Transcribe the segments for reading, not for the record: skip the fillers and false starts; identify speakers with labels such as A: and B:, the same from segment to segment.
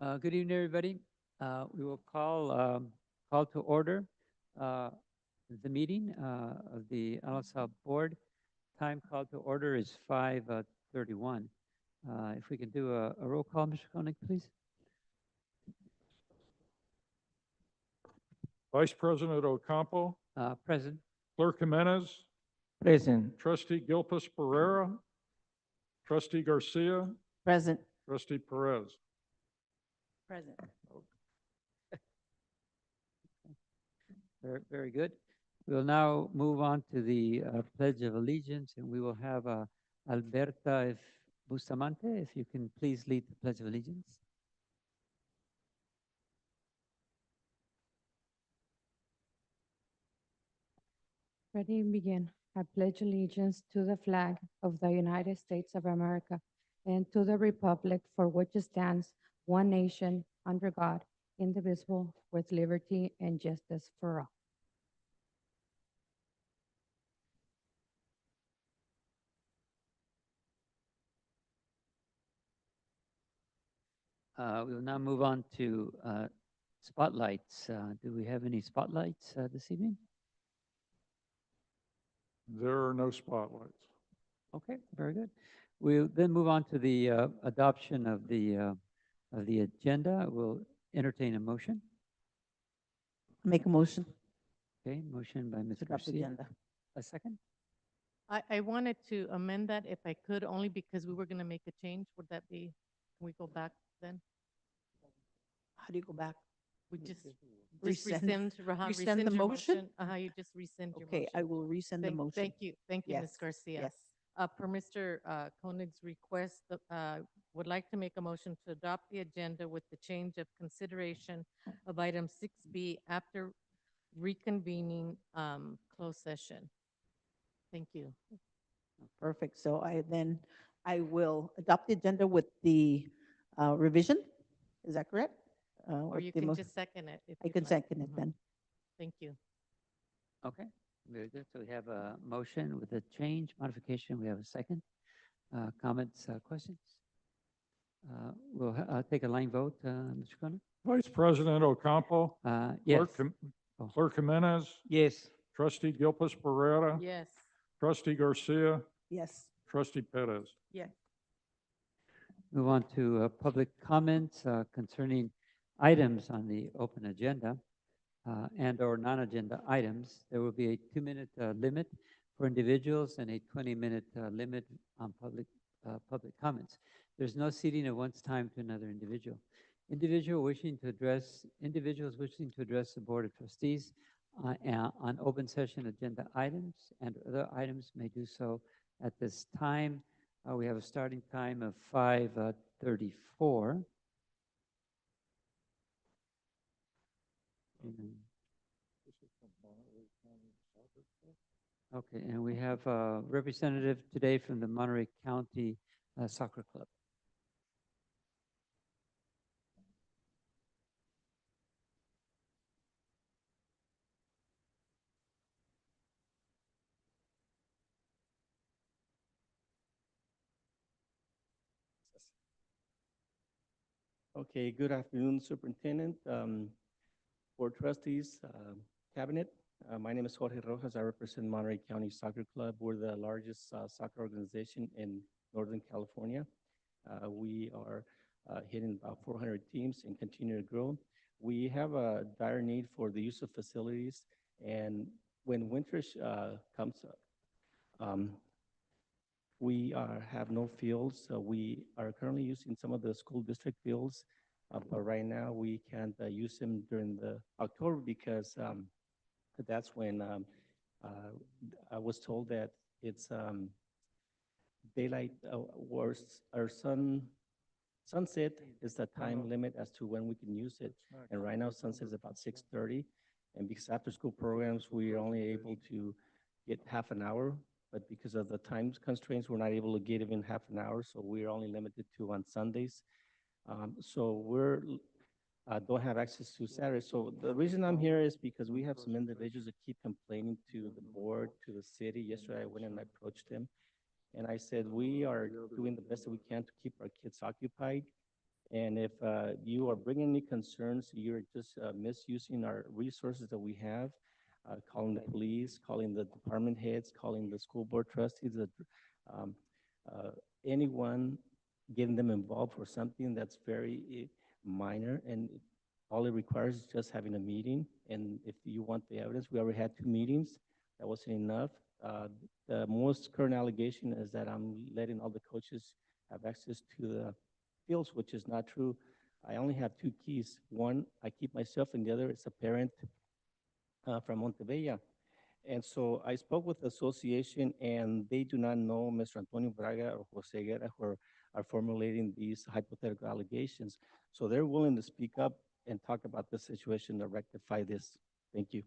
A: Good evening, everybody. We will call to order uh, the meeting of the LSL Board. Time called to order is 5:31. If we can do a roll call, Mr. Koenig, please.
B: Vice President Ocampo,
A: Present.
B: Clerk Jimenez,
C: Present.
B: Trustee Gilpus Pereira, Trustee Garcia,
C: Present.
B: Trustee Perez.
C: Present.
A: Very, very good. We'll now move on to the Pledge of Allegiance, and we will have Alberta Bustamante, if you can please lead the Pledge of Allegiance.
D: Ready, begin. I pledge allegiance to the flag of the United States of America and to the republic for which it stands, one nation, under God, indivisible, with liberty and justice for all.
A: We will now move on to spotlights. Do we have any spotlights this evening?
B: There are no spotlights.
A: Okay, very good. We'll then move on to the adoption of the agenda. We'll entertain a motion.
C: Make a motion
A: Okay, motion by Ms.
C: to adopt the
A: Garcia.
C: agenda.
A: A second?
E: I wanted to amend that if I could, only because we were going to make a change. Would that be, can we go back then?
C: How do you go back?
E: We just
C: Rescind-
E: rescind,
C: rescind the
E: your
C: motion?
E: You just rescind your
C: Okay,
E: motion.
C: I will resend the
E: Thank-
C: motion.
E: Thank you, Ms.
C: Yes,
E: Garcia.
C: Yes.
E: Per Mr. Koenig's request, would like to make a motion to adopt the agenda with the change of consideration of item 6B after reconvening closed session. Thank you.
C: Perfect. So I will adopt the agenda with the revision. Is that correct?
E: Or
C: with
E: you
C: the
E: can
C: mo-
E: just second it. if
C: I
E: you'd
C: can
E: like.
C: second it
E: Mhm.
C: then.
E: Thank you.
A: Okay, very good. So we have a motion with a change, modification. We have a second. Comments, questions? We'll take a line vote, Mr. Koenig?
B: Vice President Ocampo,
A: Yes.
B: Clerk Jimenez,
A: Yes.
B: Trustee Gilpus Pereira,
E: Yes.
B: Trustee Garcia,
C: Yes.
B: Trustee Perez.
E: Yes.
A: Move on to public comments concerning items on the open agenda and/or non-agenda items. There will be a 2-minute limit for individuals and a 20-minute limit on public comments. There's no ceding at one's time to another individual. Individuals wishing to address the Board of Trustees on open session agenda items and other items may do so at this time. We have a starting time of 5:34. Okay, and we have a representative today from the Monterey County Soccer Club.
F: Okay, good afternoon, Superintendent, Board Trustees, Cabinet. My name is Jorge Rojas. I represent Monterey County Soccer Club. We're the largest soccer organization in Northern California. We are hitting about 400 teams and continue to grow. We have a dire need for the use of facilities, and when winter comes up, we have no fields. So we are currently using some of the school district fields, but right now we can't use them during the October because that's when I was told that it's daylight or sunset is the time limit as to when we can use it. And right now sunset is about 6:30, and because after school programs we are only able to get half an hour. But because of the time constraints, we're not able to get even half an hour, so we're only limited to on Sundays. So we're don't have access to Saturday. So the reason I'm here is because we have some individuals that keep complaining to the board, to the city. Yesterday I went and I approached them, and I said we are doing the best that we can to keep our kids occupied, And if you are bringing any concerns, you're just misusing our resources that we have, calling the police, calling the department heads, calling the school board trustees, um, uh, anyone, getting them involved for something that's very minor, and all it requires is just having a meeting. And if you want the evidence, we already had 2 meetings. That wasn't enough. The most current allegation is that I'm letting all the coaches have access to the fields, which is not true. I only have 2 keys. One, I keep myself, and the other is a parent from Montebella. And so I spoke with the association, and they do not know Mr. Antonio Braga or Jose Guerra, who are formulating these hypothetical allegations. So they're willing to speak up and talk about the situation to rectify this. Thank you.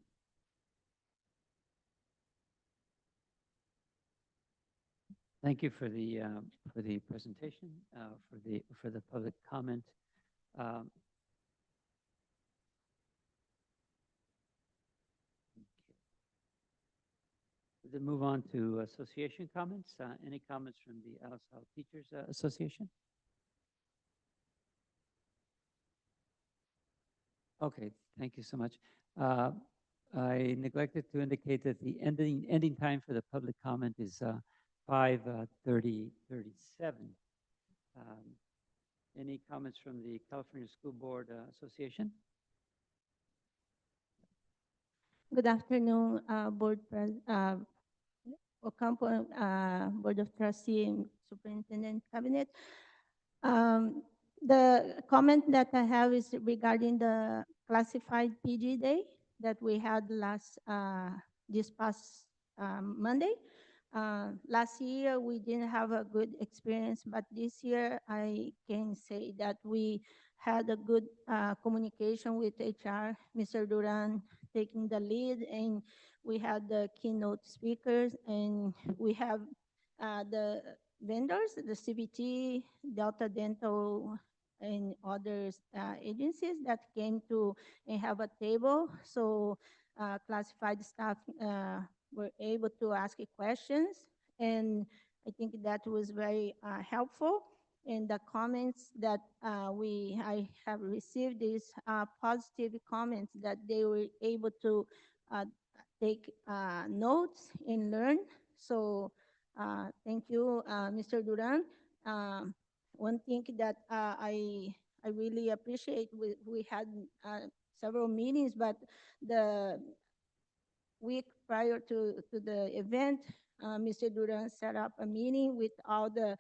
A: Thank you for the presentation, for the public comment. Um, We'll then move on to association comments. Any comments from the Al-Sal Teachers Association? Okay, thank you so much. I neglected to indicate that the ending time for the public comment is 5:37. Any comments from the California School Board Association?
G: Good afternoon, Ocampo, Board of Trustee and Superintendent Cabinet. The comment that I have is regarding the classified PG day that we had this past Monday. Last year, we didn't have a good experience, but this year I can say that we had a good communication with HR, Mr. Duran taking the lead, and we had the keynote speakers, and we have the vendors, the CBT, Delta Dental, and other agencies that came to and have a table. So classified staff were able to ask questions, and I think that was very helpful. And the comments that I have received is positive comments that they were able to take notes and learn. So thank you, Mr. Duran. One thing that I really appreciate, we had several meetings, but the week prior to the event, Mr. Duran set up a meeting with all the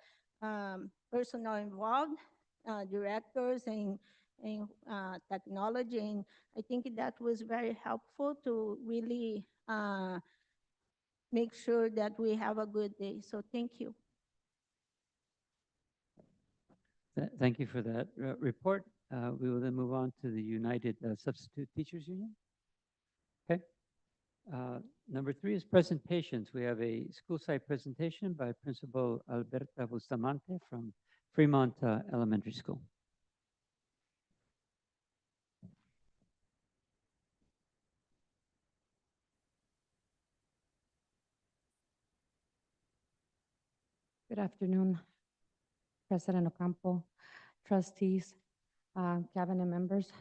G: personnel involved, directors and technology, and I think that was very helpful to really make sure that we have a good day. So thank you.
A: Thank you for that report. We will then move on to the United Substitute Teachers Union. Okay. Number 3 is presentations. We have a school site presentation by Principal Alberta Bustamante from Fremont Elementary School.
D: Good afternoon, President Ocampo, trustees, cabinet members,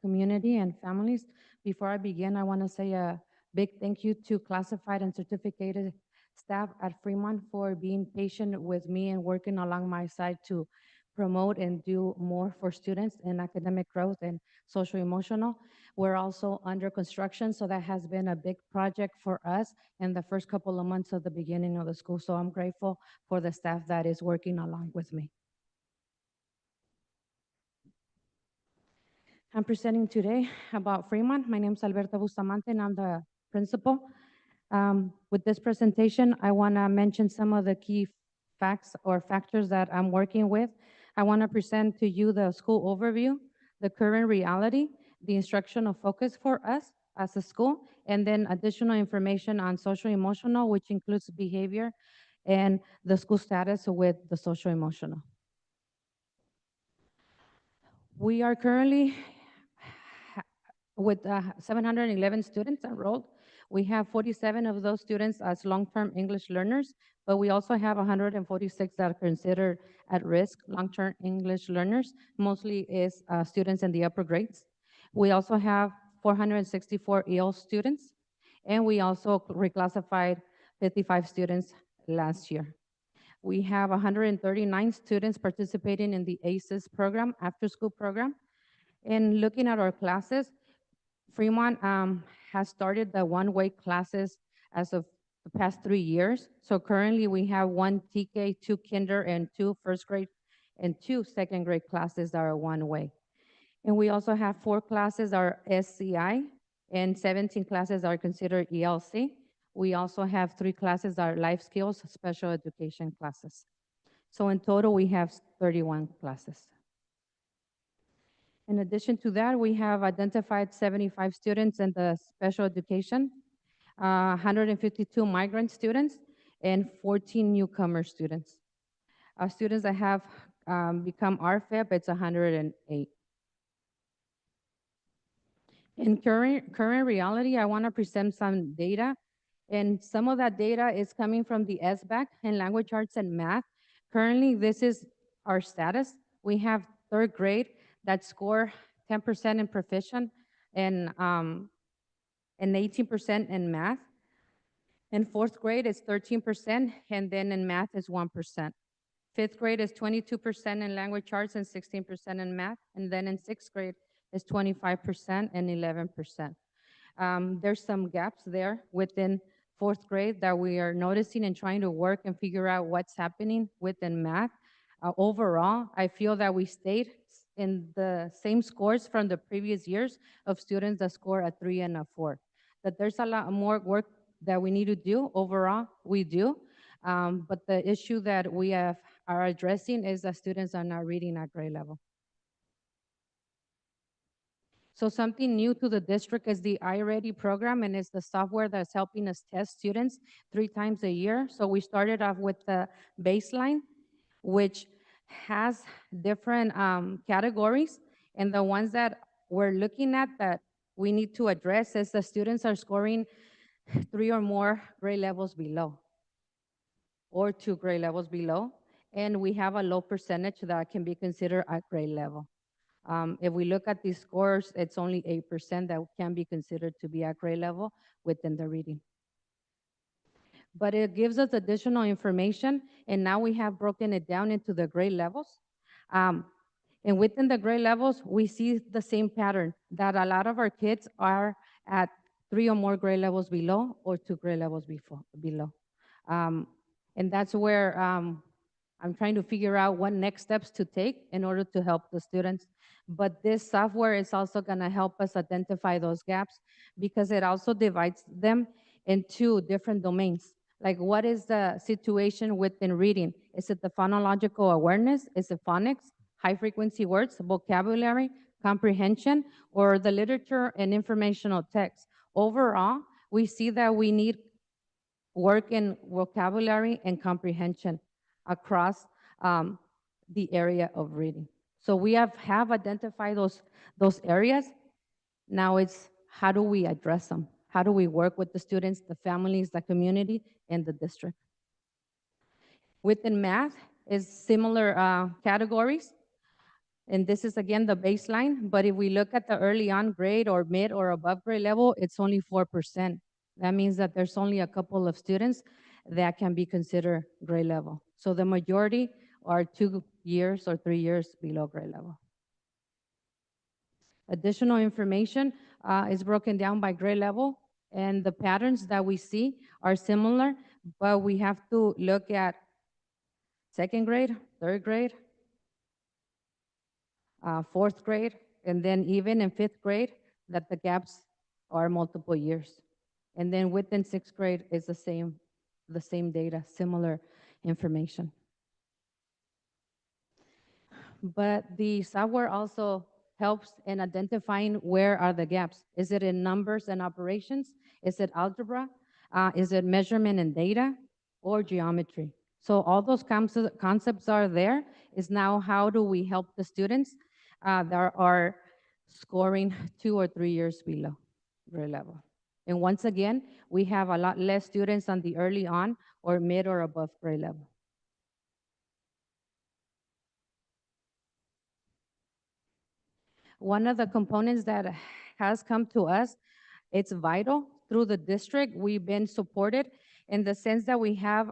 D: community and families. Before I begin, I want to say a big thank you to classified and certificated staff at Fremont for being patient with me and working along my side to promote and do more for students in academic growth and social emotional. We're also under construction, so that has been a big project for us in the first couple of months of the beginning of the school. So I'm grateful for the staff that is working along with me. I'm presenting today about Fremont. My name is Alberta Bustamante, and I'm the principal. With this presentation, I want to mention some of the key facts or factors that I'm working with. I want to present to you the school overview, the current reality, the instructional focus for us as a school, and then additional information on social emotional, which includes behavior and the school status with the social emotional. We are currently with 711 students enrolled. We have 47 of those students as long-term English learners, but we also have 146 that are considered at risk, long-term English learners, mostly is students in the upper grades. We also have 464 EL students, and we also reclassified 55 students last year. We have 139 students participating in the ACES program, after-school program. And looking at our classes, Fremont has started the one-way classes as of the past 3 years. So currently we have 1 TK, 2 kinder, and 2 first grade, and 2 second grade classes that are one-way. And we also have 4 classes are SCI, and 17 classes are considered ELC. We also have 3 classes that are life skills, special education classes. So in total, we have 31 classes. In addition to that, we have identified 75 students in the special education, 152 migrant students, and 14 newcomer students. Our students that have become RFEP, it's 108. In current reality, I want to present some data, and some of that data is coming from the SBAC in language arts and math. Currently, this is our status. We have third grade that score 10% in proficient and 18% in math. In fourth grade, it's 13%, and then in math is 1%. Fifth grade is 22% in language arts and 16% in math, and then in sixth grade is 25% and 11%. There's some gaps there within fourth grade that we are noticing and trying to work and figure out what's happening within math. Overall, I feel that we stayed in the same scores from the previous years of students that score a 3 and a 4. That there's a lot more work that we need to do. Overall, we do. But the issue that we are addressing is that students are not reading at grade level. So something new to the district is the iReady program, and it's the software that's helping us test students 3 times a year. So we started off with the baseline, which has different categories, and the ones that we're looking at that we need to address is the students are scoring 3 or more grade levels below, or 2 grade levels below, and we have a low percentage that can be considered at grade level. If we look at these scores, it's only 8% that can be considered to be at grade level within the reading. But it gives us additional information, and now we have broken it down into the grade levels. And within the grade levels, we see the same pattern, that a lot of our kids are at 3 or more grade levels below or 2 grade levels below. And that's where I'm trying to figure out what next steps to take in order to help the students. But this software is also gonna help us identify those gaps, because it also divides them into different domains. Like, what is the situation within reading? Is it the phonological awareness? Is it phonics, high frequency words, vocabulary, comprehension, or the literature and informational text? Overall, we see that we need work in vocabulary and comprehension across the area of reading. So we have identified those areas. Now it's how do we address them? How do we work with the students, the families, the community, and the district? Within math is similar categories. And this is, again, the baseline. But if we look at the early on grade or mid or above grade level, it's only 4%. That means that there's only a couple of students that can be considered grade level. So the majority are 2 years or 3 years below grade level. Additional information is broken down by grade level, and the patterns that we see are similar, but we have to look at second grade, third grade, fourth grade, and then even in fifth grade, that the gaps are multiple years. And then within sixth grade is the same data, similar information. But the software also helps in identifying where are the gaps. Is it in numbers and operations? Is it algebra? Is it measurement and data, or geometry? So all those concepts are there. Is now how do we help the students that are scoring 2 or 3 years below grade level? And once again, we have a lot less students on the early on or mid or above grade level. One of the components that has come to us, it's vital through the district. We've been supported in the sense that we have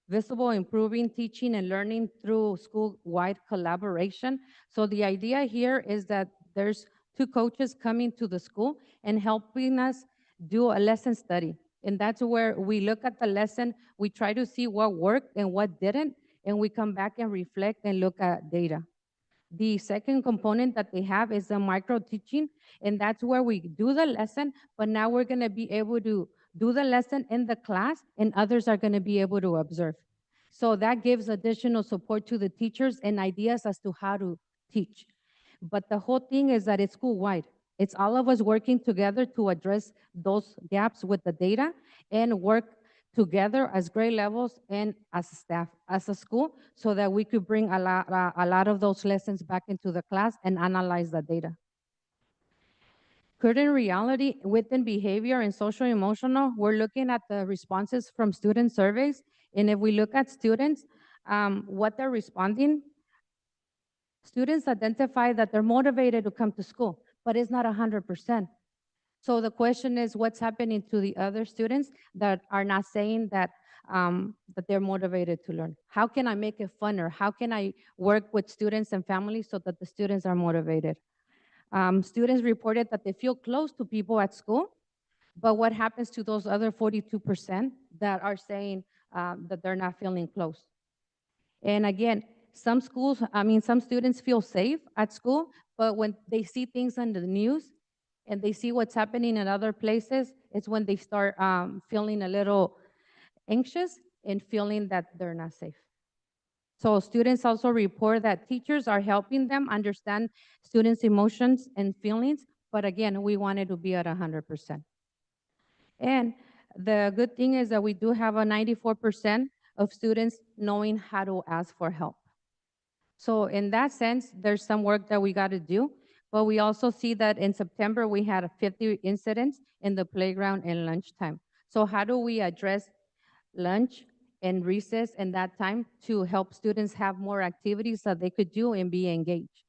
D: visible improving teaching and learning through school-wide collaboration. So the idea here is that there's two coaches coming to the school and helping us do a lesson study. And that's where we look at the lesson, we try to see what worked and what didn't, and we come back and reflect and look at data. The second component that they have is the micro teaching, and that's where we do the lesson, but now we're going to be able to do the lesson in the class, and others are going to be able to observe. So that gives additional support to the teachers and ideas as to how to teach. But the whole thing is that it's school-wide. It's all of us working together to address those gaps with the data and work together as grade levels and as staff, as a school, so that we could bring a lot of those lessons back into the class and analyze the data. Current reality within behavior and social emotional, we're looking at the responses from student surveys. And if we look at students, what they're responding, students identify that they're motivated to come to school, but it's not 100%. So the question is, what's happening to the other students that are not saying that that they're motivated to learn? How can I make it funner? How can I work with students and families so that the students are motivated? Students reported that they feel close to people at school, but what happens to those other 42% that are saying that they're not feeling close? And again, some students feel safe at school, but when they see things on the news, and they see what's happening in other places, it's when they start feeling a little anxious and feeling that they're not safe. So students also report that teachers are helping them understand students' emotions and feelings, but again, we wanted to be at 100%. And the good thing is that we do have a 94% of students knowing how to ask for help. So in that sense, there's some work that we got to do. But we also see that in September, we had 50 incidents in the playground and lunchtime. So how do we address lunch and recess and that time to help students have more activities that they could do and be engaged?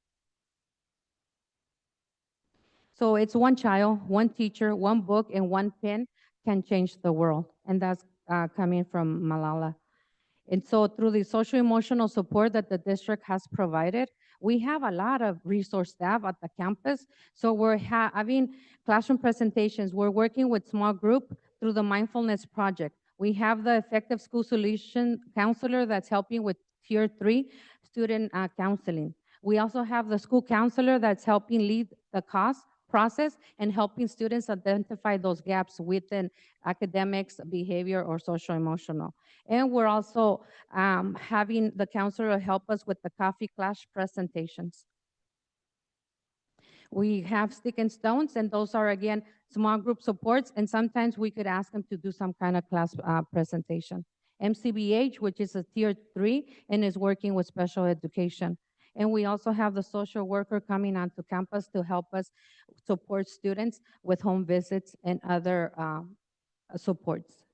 D: So it's one child, one teacher, one book, and one pen can change the world. And that's coming from Malala. And so through the social emotional support that the district has provided, we have a lot of resource staff at the campus. So we're having classroom presentations. We're working with small group through the mindfulness project. We have the effective school solution counselor that's helping with tier 3 student counseling. We also have the school counselor that's helping lead the cost process and helping students identify those gaps within academics, behavior, or social emotional. And we're also having the counselor help us with the coffee class presentations. We have stick and stones, and those are, again, small group supports, and sometimes we could ask them to do some kind of class presentation. MCBH, which is a tier 3 and is working with special education. And we also have the social worker coming onto campus to help us support students with home visits and other supports.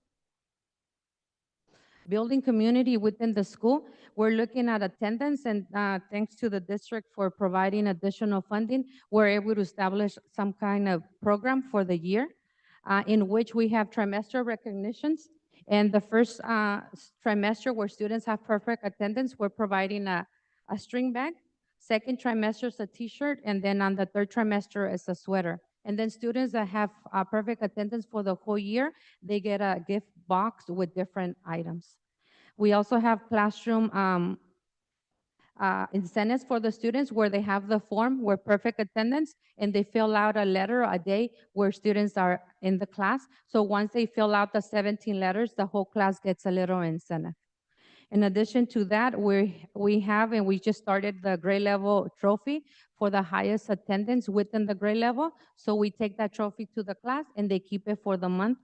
D: Building community within the school, we're looking at attendance, and thanks to the district for providing additional funding, we're able to establish some kind of program for the year in which we have trimester recognitions. And the first trimester where students have perfect attendance, we're providing a string bag. Second trimester is a t-shirt, and then on the third trimester is a sweater. And then students that have perfect attendance for the whole year, they get a gift box with different items. We also have classroom incentives for the students where they have the form where perfect attendance, and they fill out a letter a day where students are in the class. So once they fill out the 17 letters, the whole class gets a little incentive. In addition to that, we have, and we just started the grade level trophy for the highest attendance within the grade level. So we take that trophy to the class and they keep it for the month.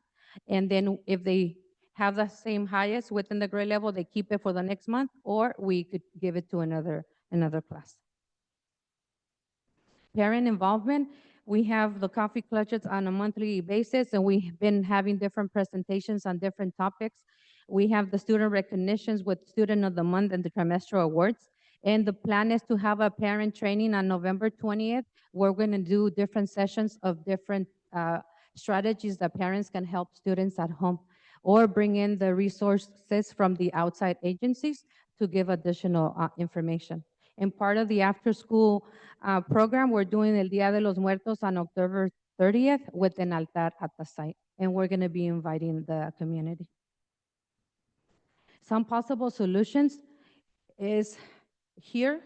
D: And then if they have the same highest within the grade level, they keep it for the next month, or we could give it to another class. Parent involvement, we have the coffee clutches on a monthly basis, and we've been having different presentations on different topics. We have the student recognitions with Student of the Month and the trimestral awards. And the plan is to have a parent training on November 20th. We're going to do different sessions of different strategies that parents can help students at home, or bring in the resources from the outside agencies to give additional information. And part of the after-school program, we're doing El Día de los Muertos on October 30th with an altar at the site. And we're going to be inviting the community. Some possible solutions is here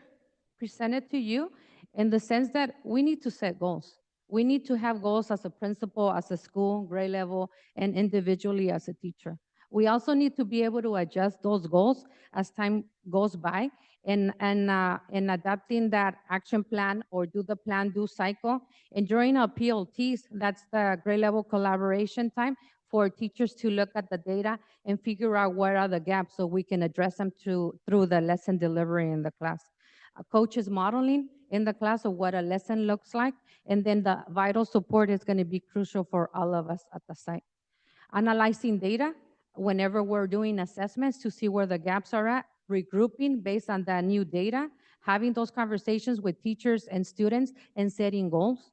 D: presented to you in the sense that we need to set goals. We need to have goals as a principal, as a school, grade level, and individually as a teacher. We also need to be able to adjust those goals as time goes by and adapting that action plan or do the plan, do cycle. And during our PLTs, that's the grade level collaboration time for teachers to look at the data and figure out where are the gaps so we can address them through the lesson delivery in the class. Coaches modeling in the class of what a lesson looks like, and then the vital support is going to be crucial for all of us at the site. Analyzing data whenever we're doing assessments to see where the gaps are at, regrouping based on that new data, having those conversations with teachers and students, and setting goals.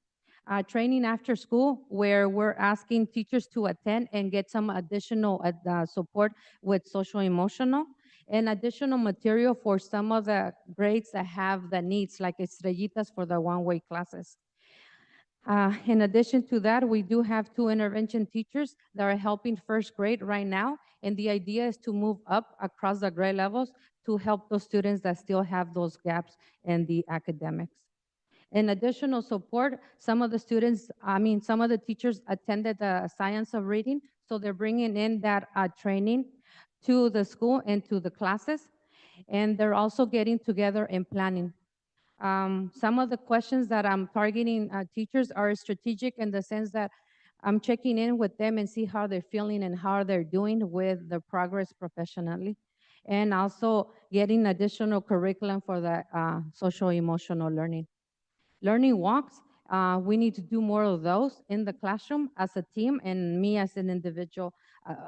D: Training after school, where we're asking teachers to attend and get some additional support with social emotional, and additional material for some of the grades that have the needs, like estrellitas for the one-way classes. In addition to that, we do have 2 intervention teachers that are helping first grade right now, and the idea is to move up across the grade levels to help those students that still have those gaps in the academics. In additional support, some of the teachers attended the science of reading, so they're bringing in that training to the school and to the classes, and they're also getting together and planning. Some of the questions that I'm targeting teachers are strategic in the sense that I'm checking in with them and see how they're feeling and how they're doing with their progress professionally, and also getting additional curriculum for the social emotional learning. Learning walks, we need to do more of those in the classroom as a team and me as an individual,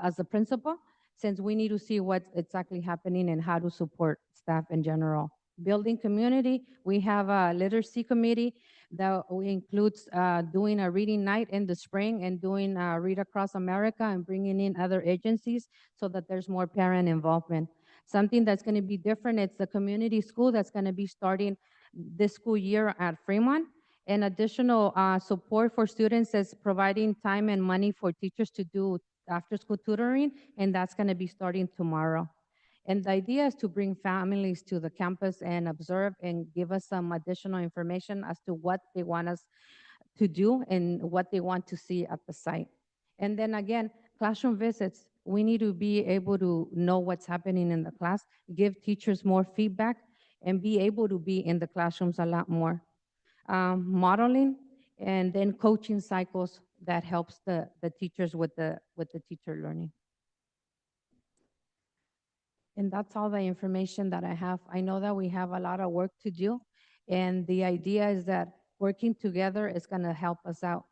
D: as a principal, since we need to see what's exactly happening and how to support staff in general. Building community, we have a literacy committee that includes doing a reading night in the spring and doing Read Across America and bringing in other agencies so that there's more parent involvement. Something that's going to be different, it's the community school that's going to be starting this school year at Fremont. And additional support for students is providing time and money for teachers to do after-school tutoring, and that's going to be starting tomorrow. And the idea is to bring families to the campus and observe and give us some additional information as to what they want us to do and what they want to see at the site. And then again, classroom visits. We need to be able to know what's happening in the class, give teachers more feedback, and be able to be in the classrooms a lot more. Modeling, and then coaching cycles that helps the teachers with the teacher learning. And that's all the information that I have. I know that we have a lot of work to do, and the idea is that working together is going to help us out.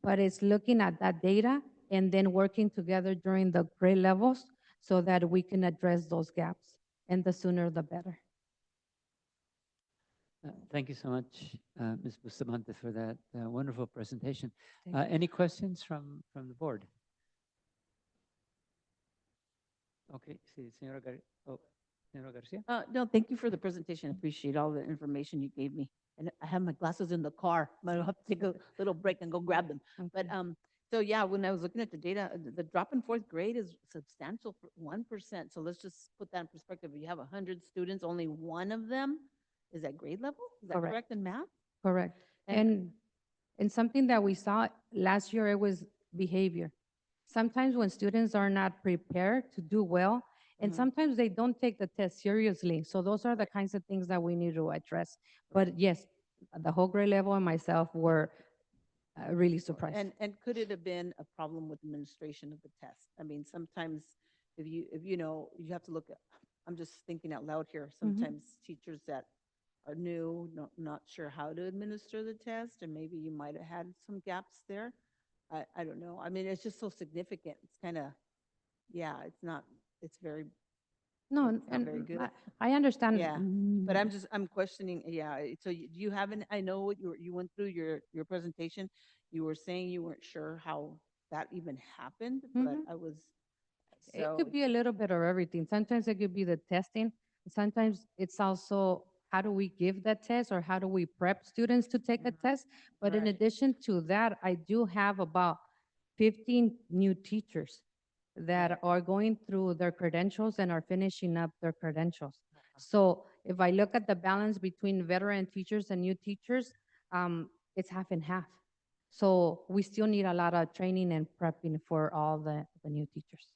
D: But it's looking at that data and then working together during the grade levels so that we can address those gaps, and the sooner the better.
A: Thank you so much, Ms. Bustamante, for that wonderful presentation.
D: Thank you.
A: Any questions from the board? Okay, see, Senora Garcia?
C: No, thank you for the presentation. Appreciate all the information you gave me. And I have my glasses in the car. I'll have to take a little break and go grab them. But,
D: Okay.
C: so yeah, when I was looking at the data, the drop in 4th grade is substantial, for 1%. So let's just put that in perspective. You have 100 students, only one of them is at grade level? Is that
D: Correct.
C: correct in math?
D: Correct. And something that we saw last year, it was behavior. Sometimes when students are not prepared to do well, and
C: Mhm.
D: sometimes they don't take the test seriously. So those are the kinds of things that we need to address. But yes, the whole grade level and myself were really surprised.
C: And could it have been a problem with administration of the test? I mean, sometimes if you know, you have to look at, I'm just thinking out loud here, sometimes teachers that are new, not sure how to administer the test, and maybe you might have had some gaps there. I don't know. I mean, it's just so significant. It's kind of, yeah, it's very,
D: No,
C: it's not very good.
D: I understand.
C: Yeah, but I'm questioning, yeah, so do you have I know what you went through your presentation. You were saying you weren't sure how that even happened, but
D: Mhm.
C: I was,
D: It
C: so,
D: could be a little bit of everything. Sometimes it could be the testing. Sometimes it's also how do we give that test or how do we prep students to take a test? But in
C: right.
D: addition to that, I do have about 15 new teachers that are going through their credentials and are finishing up their credentials. So if I look at the balance between veteran teachers and new teachers, it's half and half. So we still need a lot of training and prepping for all the new teachers.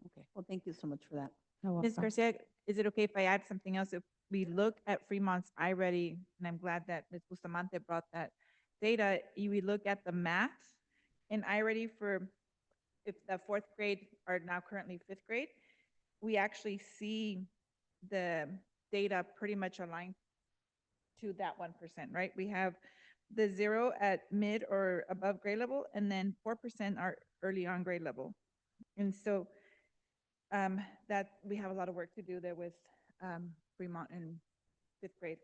C: Okay, well, thank you so much for that.
D: You're
H: Ms.
D: welcome.
H: Garcia, is it okay if I add something else? If we look at Fremont's iReady, and I'm glad that Ms. Bustamante brought that data, we look at the math in iReady for if the fourth grade are now currently fifth grade, we actually see the data pretty much aligned to that 1%, right? We have the 0 at mid or above grade level, and then 4% are early on grade level. And so that we have a lot of work to do there with Fremont in fifth grade.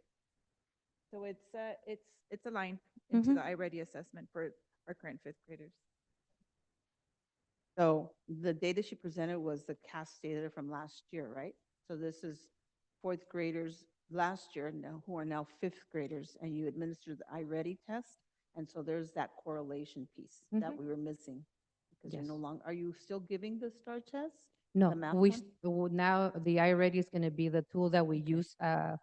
H: So it's aligned into the iReady assessment for our current fifth graders.
C: So the data she presented was the CAS data from last year, right? So this is fourth graders last year now who are now fifth graders, and you administered the iReady test. And so there's that correlation piece that we were missing because you're no
D: Yes.
C: longer, are you still giving the STAR test?
D: No,
C: The math
D: we,
C: one?
D: now the iReady is going to be the tool that we use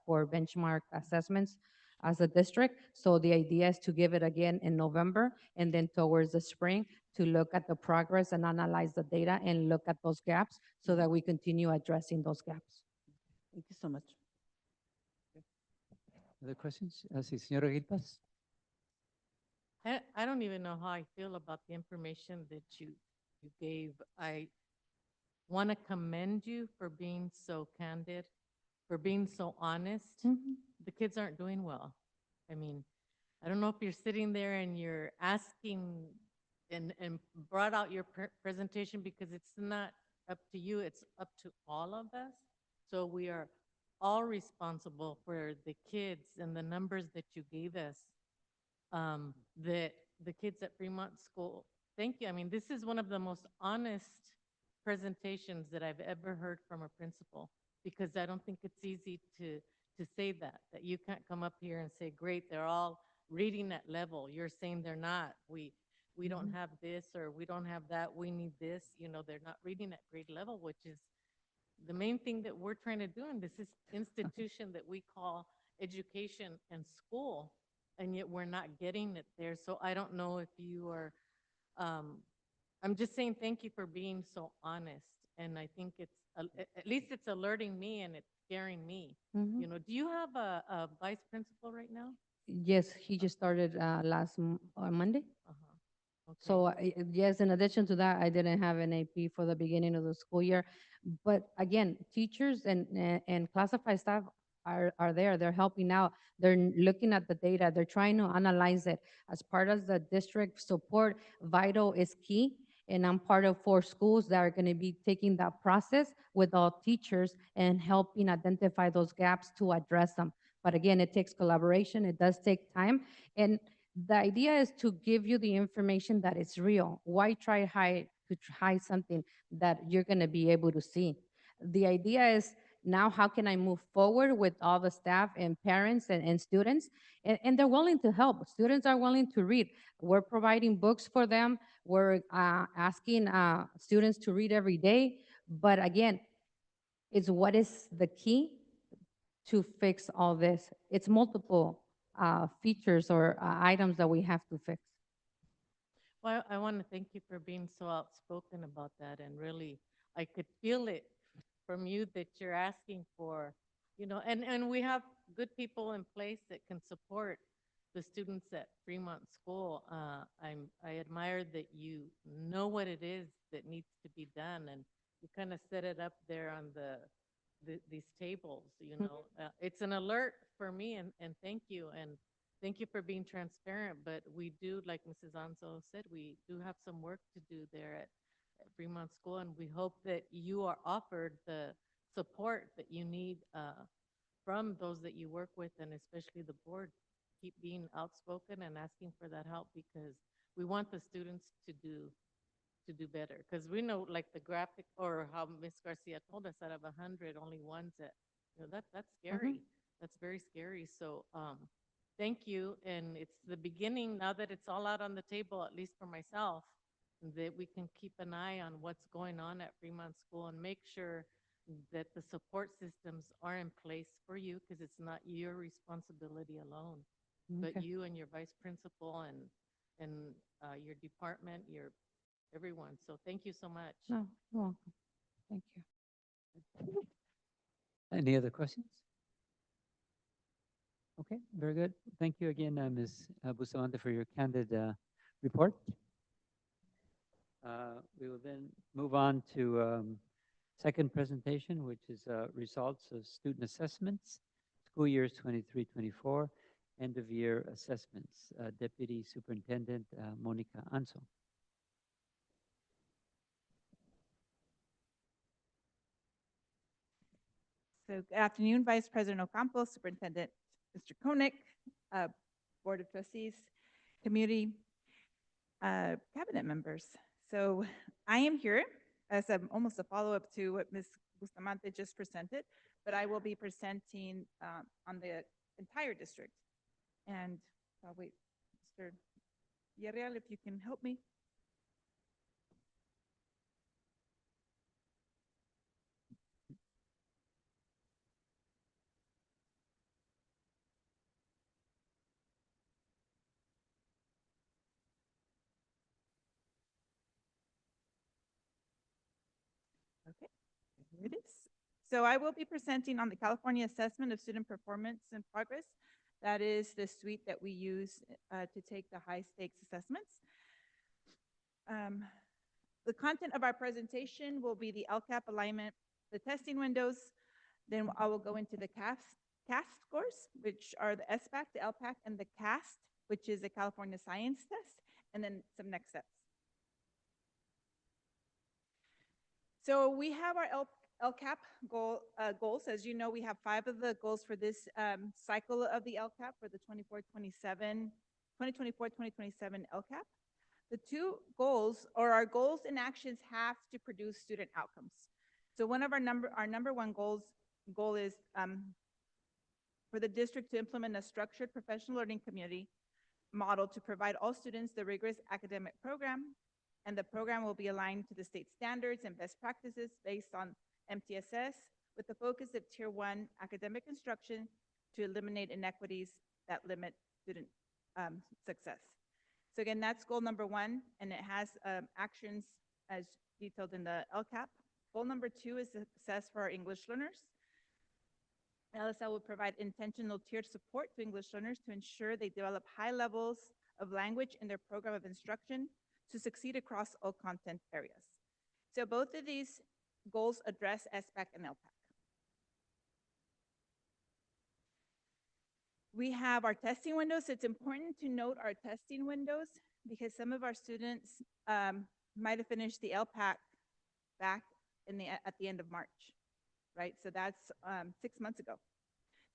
D: for benchmark assessments as a district. So the idea is to give it again in November and then towards the spring to look at the progress and analyze the data and look at those gaps so that we continue addressing those gaps.
C: Thank you so much.
A: Other questions? Sí, señora Gilpas.
E: I don't even know how I feel about the information that you gave. I want to commend you for being so candid, for being so honest. The kids aren't doing well. I mean, I don't know if you're sitting there and you're asking and brought out your presentation because it's not up to you, it's up to all of us. So we are all responsible for the kids and the numbers that you gave us. That the kids at Fremont School, thank you. I mean, this is one of the most honest presentations that I've ever heard from a principal, because I don't think it's easy to say that you can't come up here and say, great, they're all reading at level. You're saying they're not. We don't have this or we don't have that. We need this. You know, they're not reading at grade level, which is the main thing that we're trying to do in this institution that we call education and school, and yet we're not getting it there. So I don't know if you are, I'm just saying thank you for being so honest. And I think it's, at least it's alerting me and it's scaring me. You know, do you have a vice principal right now?
D: Yes, he just started last Monday.
E: Okay.
D: So yes, in addition to that, I didn't have an AP for the beginning of the school year. But again, teachers and classified staff are there. They're helping out. They're looking at the data. They're trying to analyze it. As part of the district support, Vital is key. And I'm part of 4 schools that are going to be taking that process with all teachers and helping identify those gaps to address them. But again, it takes collaboration. It does take time. And the idea is to give you the information that is real. Why try to hide something that you're going to be able to see? The idea is now how can I move forward with all the staff and parents and students? And they're willing to help. Students are willing to read. We're providing books for them. We're asking students to read every day. But again, it's what is the key to fix all this. It's multiple features or items that we have to fix.
E: Well, I want to thank you for being so outspoken about that. And really, I could feel it from you that you're asking for, you know, and we have good people in place that can support the students at Fremont School. I admire that you know what it is that needs to be done, and you kind of set it up there on these tables, you know. It's an alert for me, and thank you. And thank you for being transparent, but we do, like Mrs. Anzo said, we do have some work to do there at Fremont School, and we hope that you are offered the support that you need from those that you work with, and especially the board. Keep being outspoken and asking for that help, because we want the students to do better. Because we know, like the graphic, or how Ms. Garcia told us, out of 100, only one's at, you know, that's scary. That's very scary. So, thank you. And it's the beginning, now that it's all out on the table, at least for myself, that we can keep an eye on what's going on at Fremont School and make sure that the support systems are in place for you, because it's not your responsibility alone, but
D: Okay.
E: you and your vice principal and your department, your everyone. So thank you so much.
D: No, you're welcome. Thank you.
A: Any other questions? Okay, very good. Thank you again, Ms. Bustamante, for your candid report. We will then move on to second presentation, which is results of student assessments, school years 23-24, end of year assessments. Deputy Superintendent Monica Anzo.
H: So good afternoon, Vice President Ocampo, Superintendent Mr. Koenig, Board of Trustees, community, cabinet members. So I am here as almost a follow-up to what Ms. Bustamante just presented, but I will be presenting on the entire district. And I'll wait, Mr. Villarreal, if you can help me. Okay, here it is. So I will be presenting on the California Assessment of Student Performance and Progress. That is the suite that we use to take the high stakes assessments. The content of our presentation will be the LCAP alignment, the testing windows, then I will go into the CAST scores, which are the SBAC, the LPAC, and the CAST, which is the California Science Test, and then some next steps. So we have our LCAP goals. As you know, we have 5 of the goals for this cycle of the LCAP for the 2024-27 LCAP. The 2 goals, or our goals and actions, have to produce student outcomes. So one of our number one goal is for the district to implement a structured professional learning community model to provide all students the rigorous academic program, and the program will be aligned to the state standards and best practices based on MTSS, with the focus of Tier 1 academic instruction to eliminate inequities that limit student success. So again, that's goal number 1, and it has actions as detailed in the LCAP. Goal number 2 is success for our English learners. LSL will provide intentional tiered support to English learners to ensure they develop high levels of language in their program of instruction to succeed across all content areas. So both of these goals address SBAC and LPAC. We have our testing windows. It's important to note our testing windows because some of our students might have finished the LPAC back at the end of March, right? So that's 6 months ago.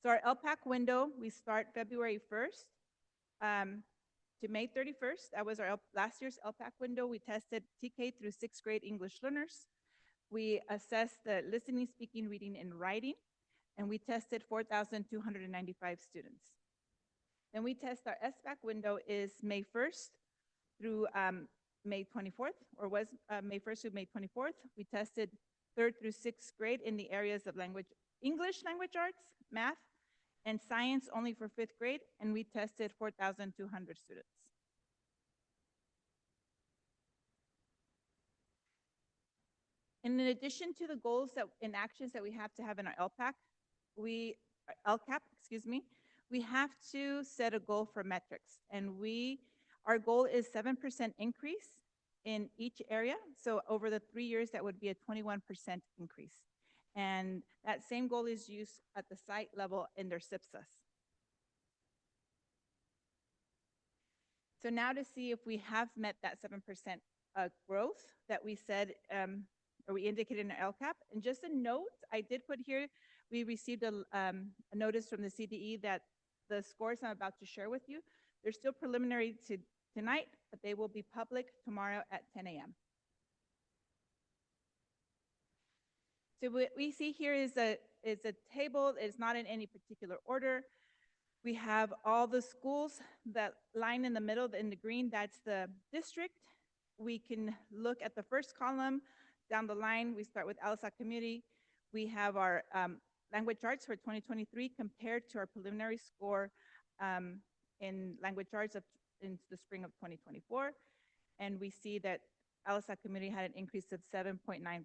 H: So our LPAC window, we start February 1st to May 31st. That was our last year's LPAC window. We tested TK through 6th grade English learners. We assessed the listening, speaking, reading, and writing, and we tested 4,295 students. Then we test our SBAC window is May 1st through May 24th, or was May 1st through May 24th. We tested 3rd through 6th grade in the areas of language, English language arts, math, and science only for 5th grade, and we tested 4,200 students. And in addition to the goals and actions that we have to have in our LCAP, we have to set a goal for metrics. And our goal is 7% increase in each area. So over the 3 years, that would be a 21% increase. And that same goal is used at the site level in their SIPSAs. So now to see if we have met that 7% growth that we said, or we indicated in our LCAP. And just a note, I did put here, we received a notice from the CDE that the scores I'm about to share with you, they're still preliminary tonight, but they will be public tomorrow at 10 a.m. So what we see here is a table. It's not in any particular order. We have all the schools. That line in the middle in the green, that's the district. We can look at the first column. Down the line, we start with LSAC Community. We have our language arts for 2023 compared to our preliminary score in language arts in the spring of 2024. And we see that LSAC Community had an increase of 7.9%.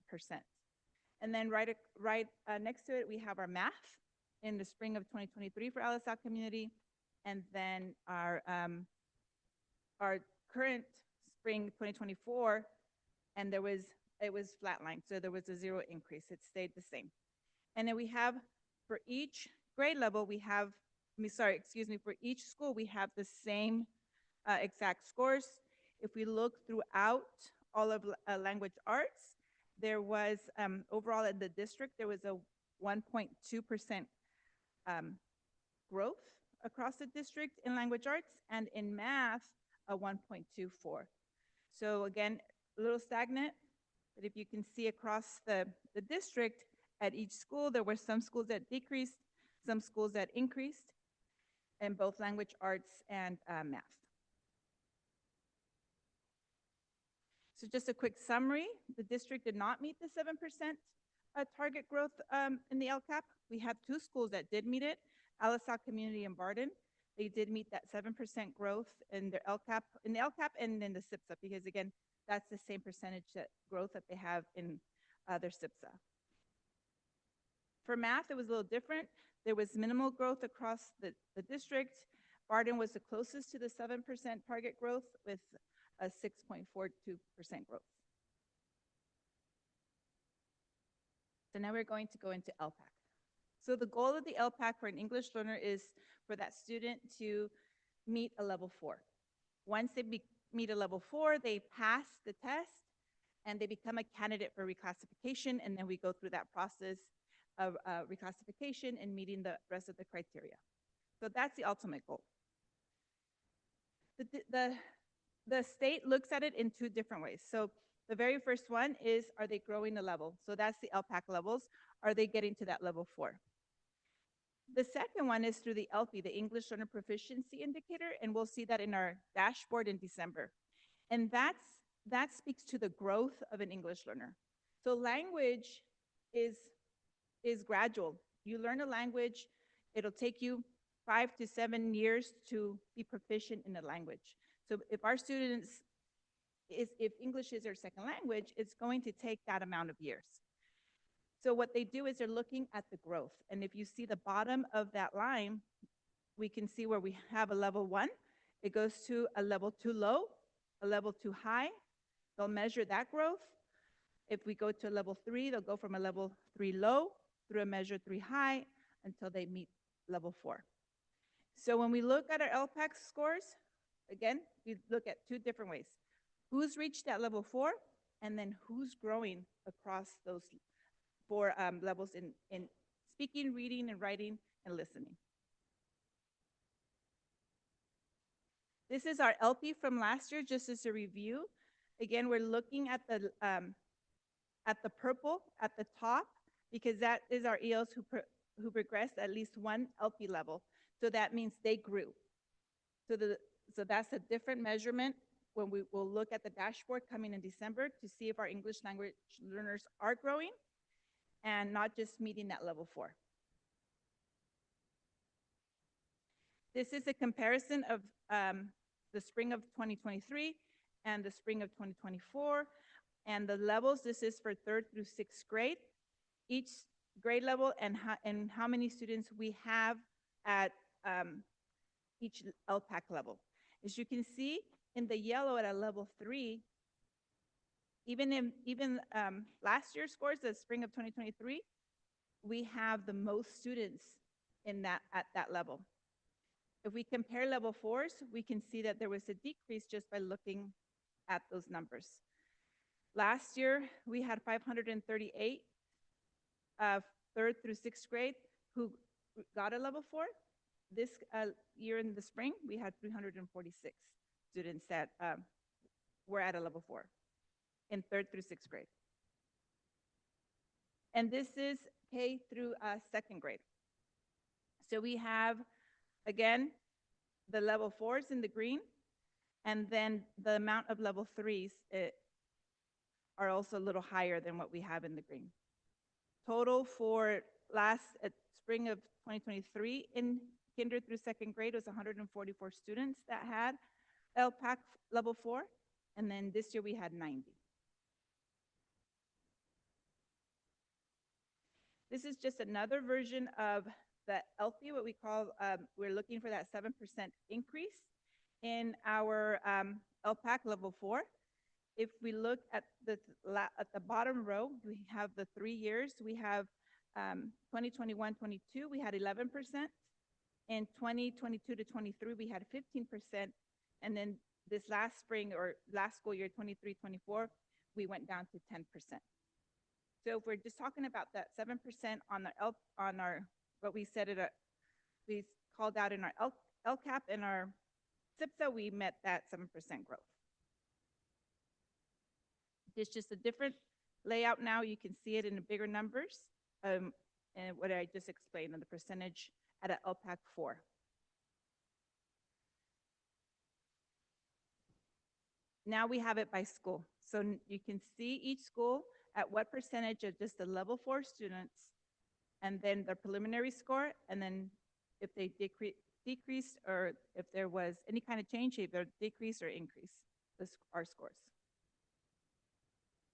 H: And then right next to it, we have our math in the spring of 2023 for LSAC Community. And then our current spring 2024, and it was flatlined. So there was a 0 increase. It stayed the same. And then we have, for each grade level, for each school, we have the same exact scores. If we look throughout all of language arts, there was, overall in the district, there was a 1.2% growth across the district in language arts, and in math, a 1.24. So again, a little stagnant, but if you can see across the district, at each school, there were some schools that decreased, some schools that increased in both language arts and math. So just a quick summary, the district did not meet the 7% target growth in the LCAP. We have 2 schools that did meet it, LSAC Community and Barden. They did meet that 7% growth in their LCAP, and in the SIPSA, because again, that's the same percentage growth that they have in their SIPSA. For math, it was a little different. There was minimal growth across the district. Barden was the closest to the 7% target growth with a 6.42% growth. So now we're going to go into LPAC. So the goal of the LPAC for an English learner is for that student to meet a level 4. Once they meet a level 4, they pass the test and they become a candidate for reclassification, and then we go through that process of reclassification and meeting the rest of the criteria. So that's the ultimate goal. The state looks at it in 2 different ways. So the very first one is, are they growing a level? So that's the LPAC levels. Are they getting to that level 4? The second one is through the ELPI, the English Learner Proficiency Indicator, and we'll see that in our dashboard in December. And that speaks to the growth of an English learner. So language is gradual. You learn a language, it'll take you 5 to 7 years to be proficient in a language. So if our students, if English is their second language, it's going to take that amount of years. So what they do is they're looking at the growth. And if you see the bottom of that line, we can see where we have a level 1. It goes to a level 2 low, a level 2 high. They'll measure that growth. If we go to a level 3, they'll go from a level 3 low through a measure 3 high until they meet level 4. So when we look at our LPAC scores, again, we look at 2 different ways. Who's reached that level 4, and then who's growing across those 4 levels in speaking, reading, and writing, and listening. This is our LP from last year, just as a review. Again, we're looking at the purple at the top, because that is our ELs who progressed at least 1 LP level. So that means they grew. So that's a different measurement when we will look at the dashboard coming in December to see if our English language learners are growing and not just meeting that level 4. This is a comparison of the spring of 2023 and the spring of 2024. And the levels, this is for 3rd through 6th grade. Each grade level and how many students we have at each LPAC level. As you can see in the yellow at a level 3, even last year's scores, the spring of 2023, we have the most students in that, at that level. If we compare level fours, we can see that there was a decrease just by looking at those numbers. Last year, we had 538 third through sixth grade who got a level four. This year in the spring, we had 346 students that were at a level four in third through sixth grade. And this is K through second grade. So we have, again, the level fours in the green, and then the amount of level threes are also a little higher than what we have in the green. Total for spring of 2023 in kinder through second grade was 144 students that had LPAC level 4, and then this year we had 90. This is just another version of the ELFI, what we call, we're looking for that 7% increase in our LPAC level 4. If we look at the bottom row, we have the 3 years. We have 2021-22, we had 11%. In 2022 to 23, we had 15%. And then this last spring or last school year, 23-24, we went down to 10%. So if we're just talking about that 7% on our what we said it, we called out in our LCAP and our SIPSA, we met that 7% growth. It's just a different layout now. You can see it in the bigger numbers, and what I just explained on the percentage at an LPAC 4. Now we have it by school. So you can see each school at what percentage of just the level 4 students, and then the preliminary score, and then if they decreased or if there was any kind of change, either decrease or increase our scores.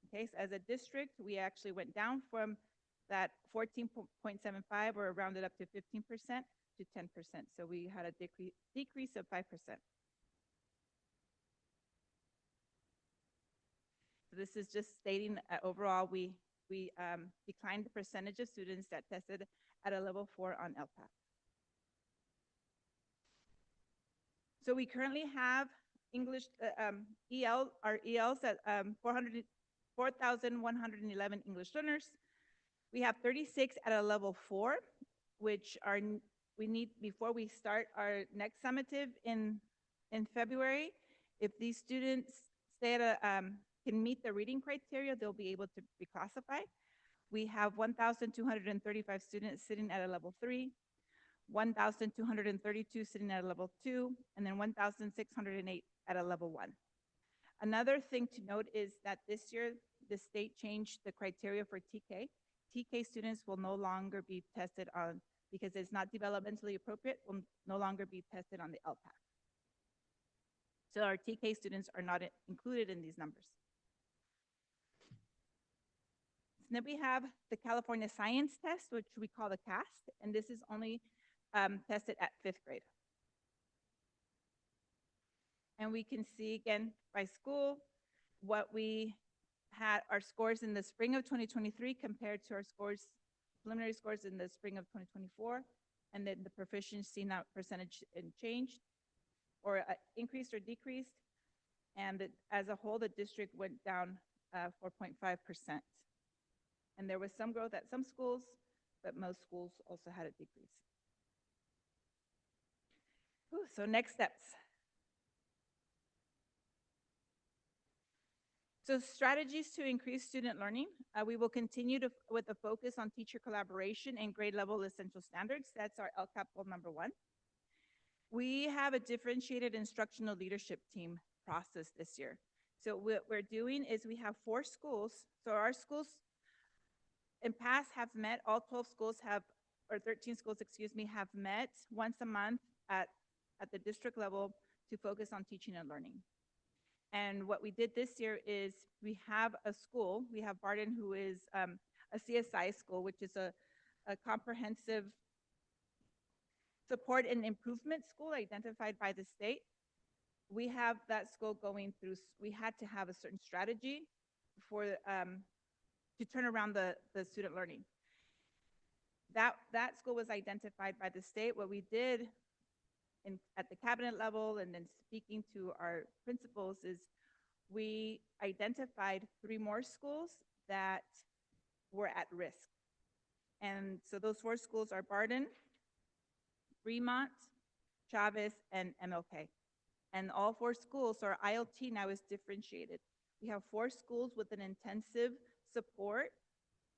H: Okay, so as a district, we actually went down from that 14.75 or rounded up to 15% to 10%. So we had a decrease of 5%. So this is just stating overall, we declined the percentage of students that tested at a level 4 on LPAC. So we currently have English our ELs at 4,111 English learners. We have 36 at a level 4, which we need before we start our next summative in February. If these students stay at can meet the reading criteria, they'll be able to be classified. We have 1,235 students sitting at a level 3, 1,232 sitting at a level 2, and then 1,608 at a level 1. Another thing to note is that this year, the state changed the criteria for TK. TK students will no longer be tested on, because it's not developmentally appropriate, will no longer be tested on the LPAC. So our TK students are not included in these numbers. So then we have the California Science Test, which we call the CAST, and this is only tested at 5th grade. And we can see again by school what we had our scores in the spring of 2023 compared to our scores, preliminary scores in the spring of 2024, and then the proficiency now percentage changed or increased or decreased. And as a whole, the district went down 4.5%. And there was some growth at some schools, but most schools also had a decrease. Ooh, so next steps. So strategies to increase student learning. We will continue with a focus on teacher collaboration and grade level essential standards. That's our LCAP goal number 1. We have a differentiated instructional leadership team process this year. So what we're doing is we have 4 schools. So our schools in past have met, all 12 schools have, or 13 schools, excuse me, have met once a month at the district level to focus on teaching and learning. And what we did this year is we have a school, we have Barden, who is a CSI school, which is a comprehensive support and improvement school identified by the state. We have that school going through, we had to have a certain strategy for to turn around the student learning. that school was identified by the state. What we did at the cabinet level and then speaking to our principals is we identified 3 more schools that were at risk. And so those 4 schools are Barden, Fremont, Chavez, and MLK. And all 4 schools, so our ILT now is differentiated. We have 4 schools with an intensive support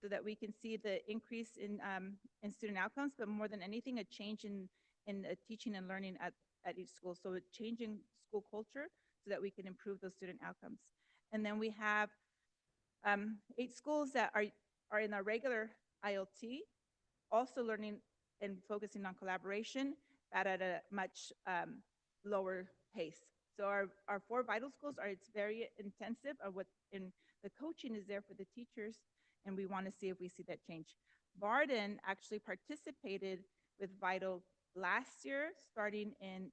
H: so that we can see the increase in student outcomes, but more than anything, a change in teaching and learning at each school. So a change in school culture so that we can improve those student outcomes. And then we have 8 schools that are in our regular ILT, also learning and focusing on collaboration, but at a much lower pace. So our 4 vital schools it's very intensive and the coaching is there for the teachers, and we want to see if we see that change. Barden actually participated with Vital last year, starting in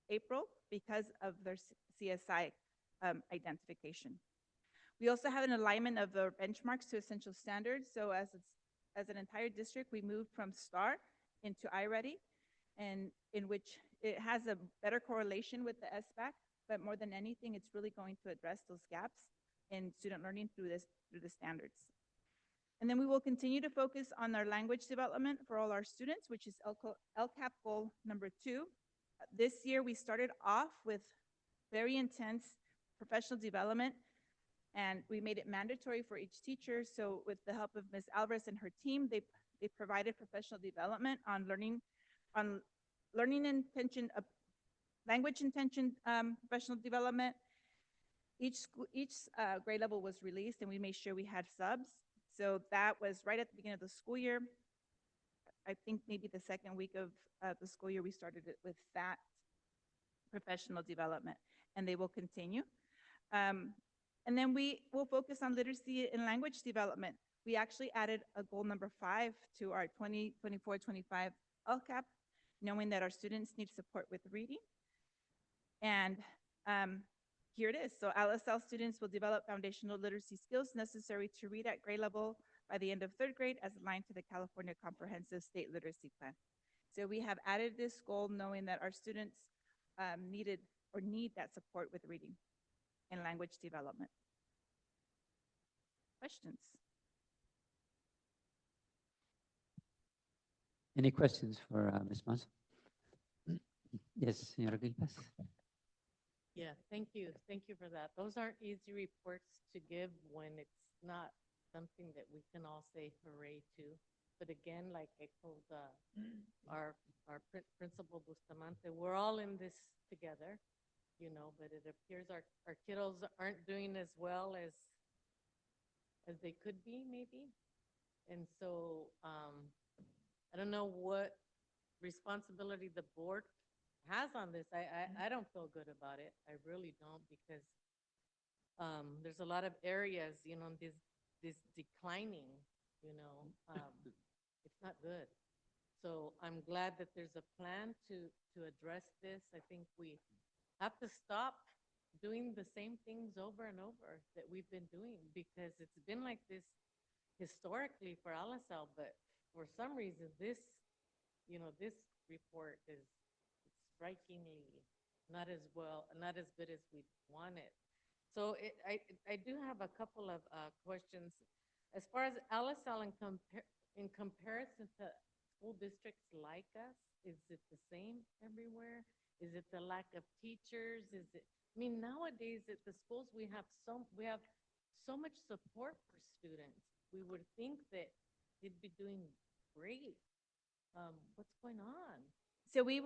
H: April, because of their CSI identification. We also have an alignment of the benchmarks to essential standards. So as an entire district, we moved from STAR into iReady, and in which it has a better correlation with the SBAC, but more than anything, it's really going to address those gaps in student learning through the standards. And then we will continue to focus on our language development for all our students, which is LCAP goal number 2. This year, we started off with very intense professional development, and we made it mandatory for each teacher. So with the help of Ms. Alvarez and her team, they provided professional development on learning intention, language intention professional development. Each grade level was released, and we made sure we had subs. So that was right at the beginning of the school year. I think maybe the second week of the school year, we started it with that professional development, and they will continue. And then we will focus on literacy and language development. We actually added a goal number 5 to our 2024-25 LCAP, knowing that our students need support with reading. And here it is. So LSL students will develop foundational literacy skills necessary to read at grade level by the end of 3rd grade as aligned to the California Comprehensive State Literacy Plan. So we have added this goal knowing that our students need that support with reading and language development. Questions?
A: Any questions for Ms. Manso? Yes, Señora Gilpas.
E: Yeah, thank you. Thank you for that. Those aren't easy reports to give when it's not something that we can all say hooray to. But again, like I told our principal Bustamante, we're all in this together, you know, but it appears our kiddos aren't doing as well as they could be, maybe. And so I don't know what responsibility the board has on this. I don't feel good about it. I really don't, because there's a lot of areas, you know, this declining, you know, it's not good. So I'm glad that there's a plan to address this. I think we have to stop doing the same things over and over that we've been doing, because it's been like this historically for LSL, but for some reason this, you know, this report is strikingly not as good as we wanted. So I do have a couple of questions. As far as LSL in comparison to school districts like us, is it the same everywhere? Is it the lack of teachers? Is it, I mean, nowadays at the schools we have so much support for students. We would think that they'd be doing great. What's going on?
H: So we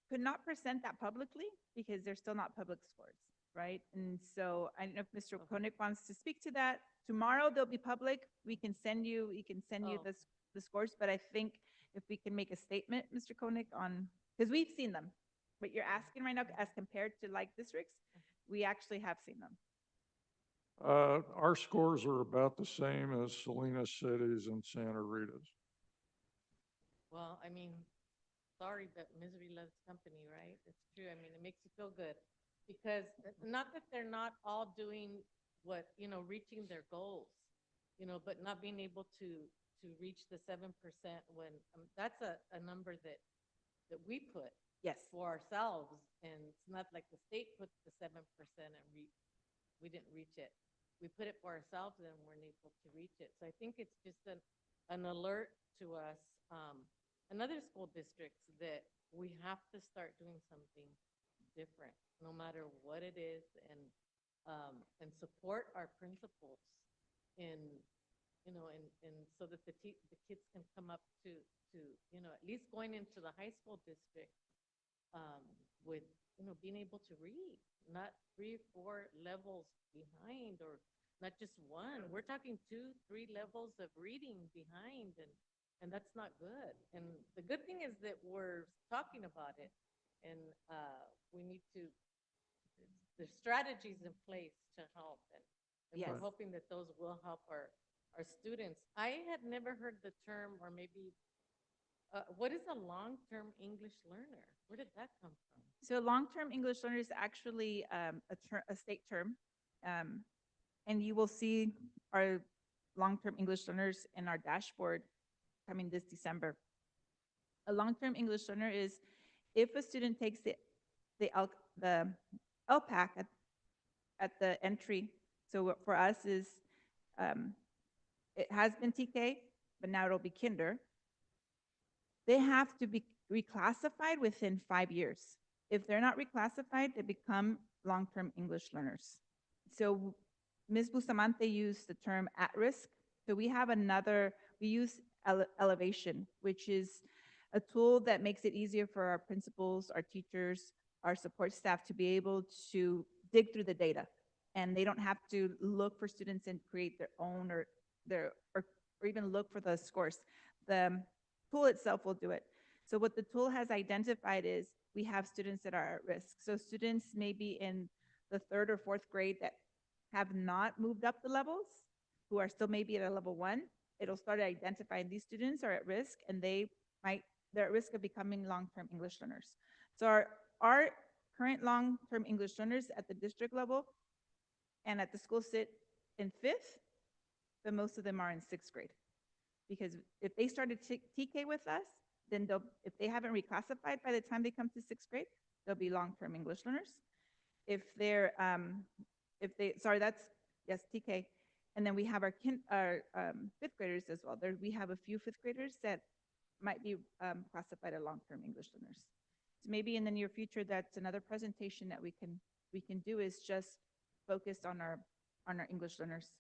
H: could not present that publicly because they're still not public scores, right? And so I don't know if Mr. Koenig wants to speak to that. Tomorrow they'll be public. We can send you the scores, but I think if we can make a statement, Mr. Koenig, on, because we've seen them. What you're asking right now, as compared to like districts, we actually have seen them.
B: Our scores are about the same as Salinas City's and Santa Rita's.
E: Well, I mean, sorry, but misery loves company, right? It's true. I mean, it makes you feel good, because not that they're not all doing what, you know, reaching their goals, you know, but not being able to to reach the 7% when, that's a number that we put
H: Yes.
E: for ourselves, and it's not like the state put the 7% and we didn't reach it. We put it for ourselves and weren't able to reach it. So I think it's just an alert to us, and other school districts, that we have to start doing something different, no matter what it is, and support our principals in, you know, and so that the kids can come up to, you know, at least going into the high school district, with, you know, being able to read, not 3 or 4 levels behind, or not just one. We're talking 2, 3 levels of reading behind, and that's not good. And the good thing is that we're talking about it, and we need to, the strategies in place to help, and we're
H: Yes.
E: hoping that those will help our students. I had never heard the term, or maybe, what is a long-term English learner? Where did that come from?
H: So long-term English learner is actually a state term. And you will see our long-term English learners in our dashboard coming this December. A long-term English learner is if a student takes the LPAC at the entry. So what for us is, it has been TK, but now it'll be kinder. They have to be reclassified within 5 years. If they're not reclassified, they become long-term English learners. So Ms. Bustamante used the term at risk. So we have we use Elevation, which is a tool that makes it easier for our principals, our teachers, our support staff to be able to dig through the data. And they don't have to look for students and create their own or even look for the scores. The tool itself will do it. So what the tool has identified is we have students that are at risk. So students maybe in the 3rd or 4th grade that have not moved up the levels, who are still maybe at a level 1, it'll start identifying these students are at risk, and they're at risk of becoming long-term English learners. So our current long-term English learners at the district level and at the school sit in 5th, but most of them are in 6th grade. Because if they started TK with us, then if they haven't reclassified by the time they come to 6th grade, they'll be long-term English learners. If they're, that's, yes, TK. And then we have our 5th graders as well. We have a few 5th graders that might be classified as long-term English learners. So maybe in the near future, that's another presentation that we can do, is just focused on our English learners.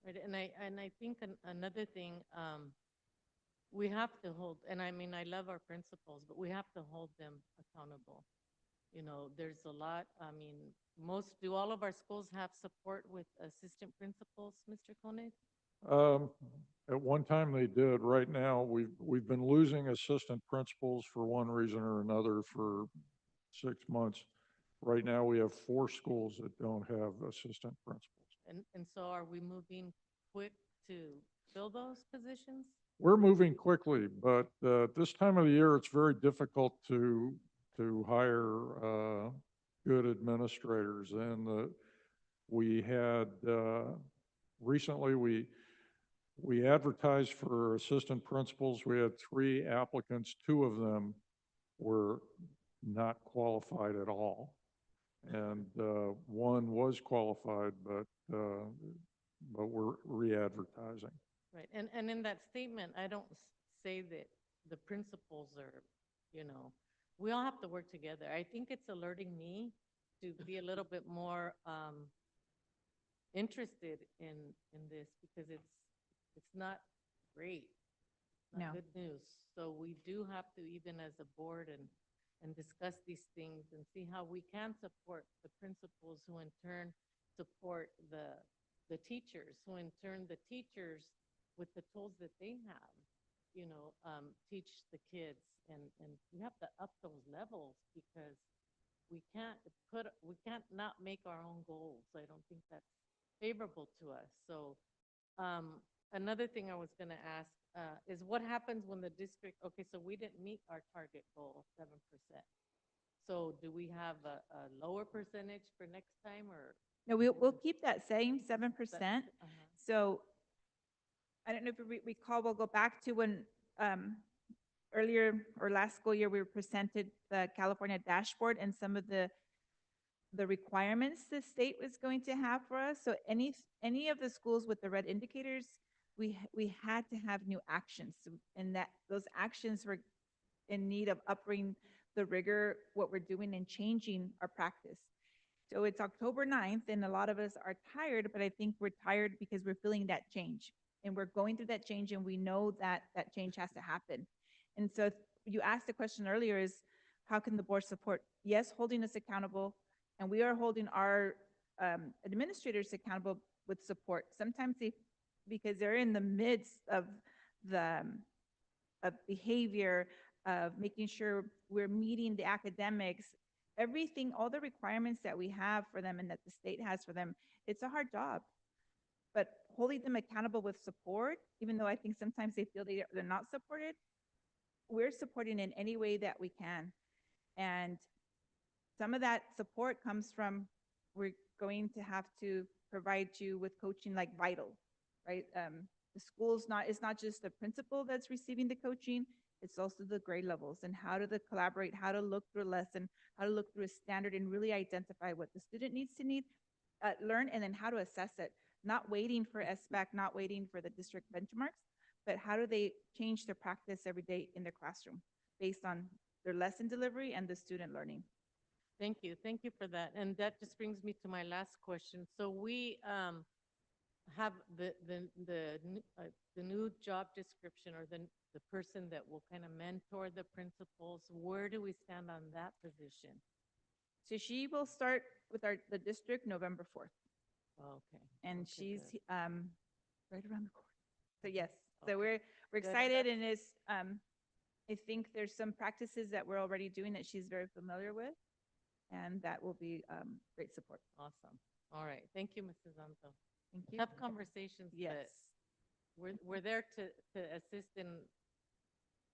E: Right, and I think another thing, we have to hold, and I mean, I love our principals, but we have to hold them accountable. You know, there's a lot, I mean, do all of our schools have support with assistant principals, Mr. Koenig?
B: At one time they did. Right now, we've been losing assistant principals for one reason or another for 6 months. Right now, we have 4 schools that don't have assistant principals.
E: And so are we moving quick to fill those positions?
B: We're moving quickly, but this time of the year, it's very difficult to hire good administrators. And we had recently we advertised for assistant principals. We had 3 applicants. 2 of them were not qualified at all, and one was qualified, but we're re-advertising.
E: Right, and in that statement, I don't say that the principals are, you know, we all have to work together. I think it's alerting me to be a little bit more interested in this, because it's not great, not
H: No.
E: good news. So we do have to, even as a board, and discuss these things and see how we can support the principals, who in turn support the teachers, who in turn the teachers, with the tools that they have, you know, teach the kids. And we have to up those levels, because we can't not make our own goals. I don't think that's favorable to us. So another thing I was going to ask is what happens when the district, okay, so we didn't meet our target goal of 7%. So do we have a lower percentage for next time, or?
H: No, we'll keep that same 7%.
E: Uh-huh.
H: So I don't know if you recall, we'll go back to when earlier or last school year, we were presented the California dashboard and some of the requirements the state was going to have for us. So any of the schools with the red indicators, we had to have new actions, and that those actions were in need of upping the rigor, what we're doing and changing our practice. So it's October 9th, and a lot of us are tired, but I think we're tired because we're feeling that change. And we're going through that change, and we know that that change has to happen. And so you asked the question earlier is, how can the board support? Yes, holding us accountable, and we are holding our administrators accountable with support. Sometimes because they're in the midst of the of behavior, of making sure we're meeting the academics, everything, all the requirements that we have for them and that the state has for them, it's a hard job. But holding them accountable with support, even though I think sometimes they feel they're not supported, we're supporting in any way that we can. And some of that support comes from, we're going to have to provide you with coaching like Vital, right? The school's it's not just the principal that's receiving the coaching, it's also the grade levels and how to collaborate, how to look through a lesson, how to look through a standard and really identify what the student needs to learn, and then how to assess it. Not waiting for SBAC, not waiting for the district benchmarks, but how do they change their practice every day in their classroom based on their lesson delivery and the student learning.
E: Thank you. Thank you for that. And that just brings me to my last question. So we have the new job description, or the person that will kind of mentor the principals. Where do we stand on that position?
H: So she will start with the district November 4th.
E: Okay.
H: And
E: Okay,
H: she's
E: good.
H: right around the corner. So yes, so
E: Okay.
H: we're
E: Good.
H: excited, and I think there's some practices that we're already doing that she's very familiar with, and that will be great support.
E: Awesome. All right. Thank you, Mrs. Anto.
H: Thank you.
E: Tough conversations,
H: Yes.
E: but we're there to assist in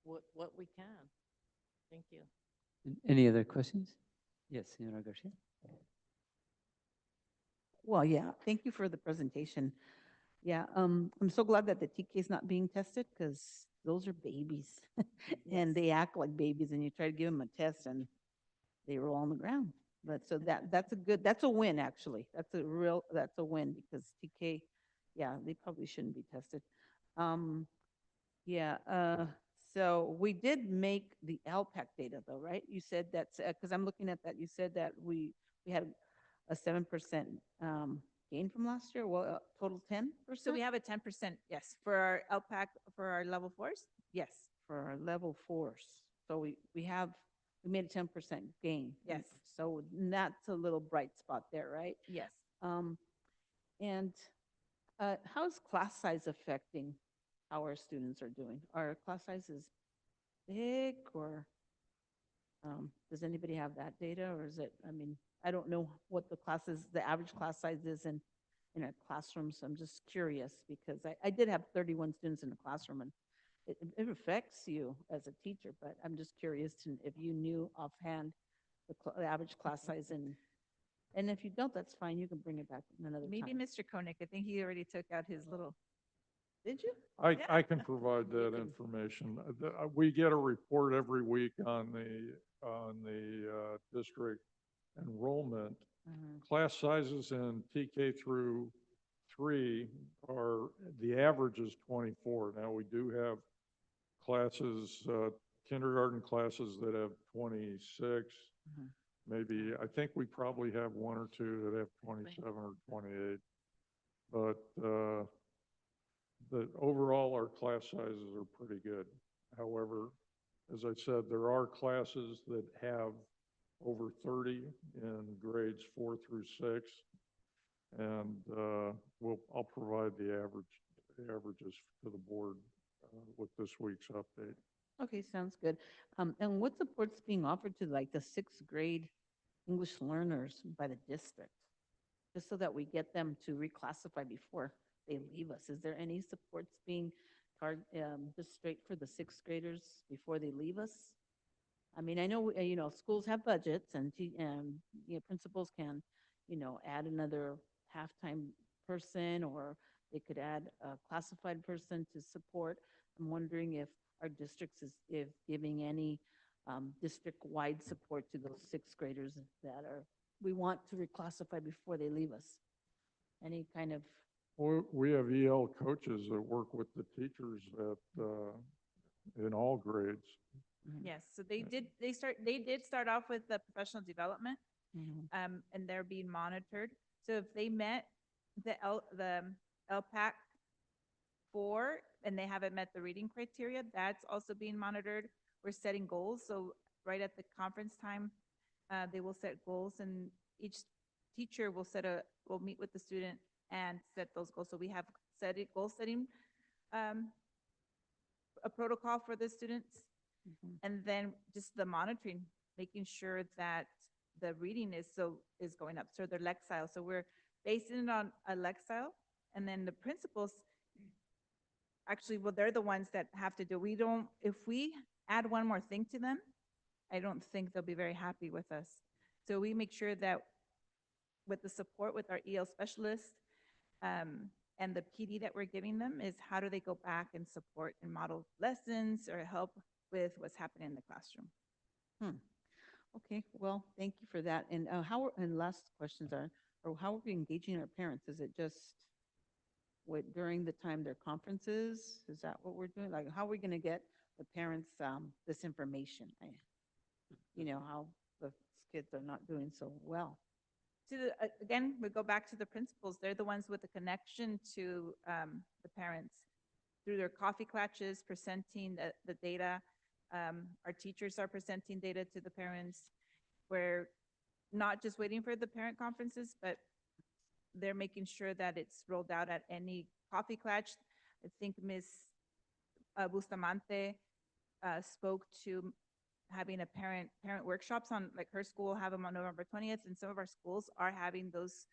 E: what we can. Thank you.
A: Any other questions? Yes, Senora Garcia.
C: Well, yeah, thank you for the presentation. Yeah, I'm so glad that the TK is not being tested because those are babies. And they act like babies, and you try to give them a test and they roll on the ground. But so that's a win, actually. That's a win because TK, yeah, they probably shouldn't be tested. Yeah, so we did make the LPAC data though, right? You said that's, because I'm looking at that, you said that we had a 7% gain from last year, well, total 10%?
H: So we have a 10%, yes, for our LPAC, for our level 4s. Yes.
C: For our level 4s. So we made a 10% gain.
H: Yes.
C: So that's a little bright spot there, right?
H: Yes.
C: And how's class size affecting how our students are doing? Are class sizes big, or does anybody have that data, or is it, I mean, I don't know what the average class size is in a classroom, so I'm just curious because I did have 31 students in the classroom, and it affects you as a teacher, but I'm just curious if you knew offhand the average class size, and if you don't, that's fine, you can bring it back another
H: Maybe
C: time.
H: Mr. Koenig, I think he already took out his little,
C: Did you?
B: I can provide that information. We get a report every week on the district enrollment. Class sizes in TK through 3 the average is 24. Now, we do have classes, kindergarten classes that have 26. Maybe, I think we probably have 1 or 2 that have 27 or 28. But overall, our class sizes are pretty good. However, as I said, there are classes that have over 30 in grades 4 through 6. And I'll provide the averages to the board with this week's update.
C: Okay, sounds good. And what support's being offered to like the 6th grade English learners by the district? Just so that we get them to reclassify before they leave us. Is there any supports being just straight for the 6th graders before they leave us? I mean, I know, schools have budgets, and principals can, add another half-time person, or they could add a classified person to support. I'm wondering if our districts if giving any district-wide support to those sixth graders that we want to reclassify before they leave us. Any kind of,
B: We have EL coaches that work with the teachers in all grades.
H: Yes, so they did start off with the professional development, and they're being monitored. So if they met the LPAC 4 and they haven't met the reading criteria, that's also being monitored. We're setting goals, so right at the conference time, they will set goals, and each teacher will meet with the student and set those goals. So we have goal setting, a protocol for the students, and then just the monitoring, making sure that the reading is going up. So their Lexile. So we're basing it on a Lexile, and then the principals, actually, well, they're the ones that have to do. If we add one more thing to them, I don't think they'll be very happy with us. So we make sure that with the support with our EL specialists, and the PD that we're giving them is how do they go back and support and model lessons or help with what's happening in the classroom.
C: okay, well, thank you for that. And and last questions are, or how are we engaging our parents? Is it just during the time their conferences? Is that what we're doing? Like, how are we going to get the parents this information? How the kids are not doing so well.
H: Again, we go back to the principals. They're the ones with the connection to the parents through their coffee clutches, presenting the data. Our teachers are presenting data to the parents. We're not just waiting for the parent conferences, but they're making sure that it's rolled out at any coffee clutch. I think Ms. Bustamante spoke to having a parent workshops on, like, her school will have them on November 20th, and some of our schools are having those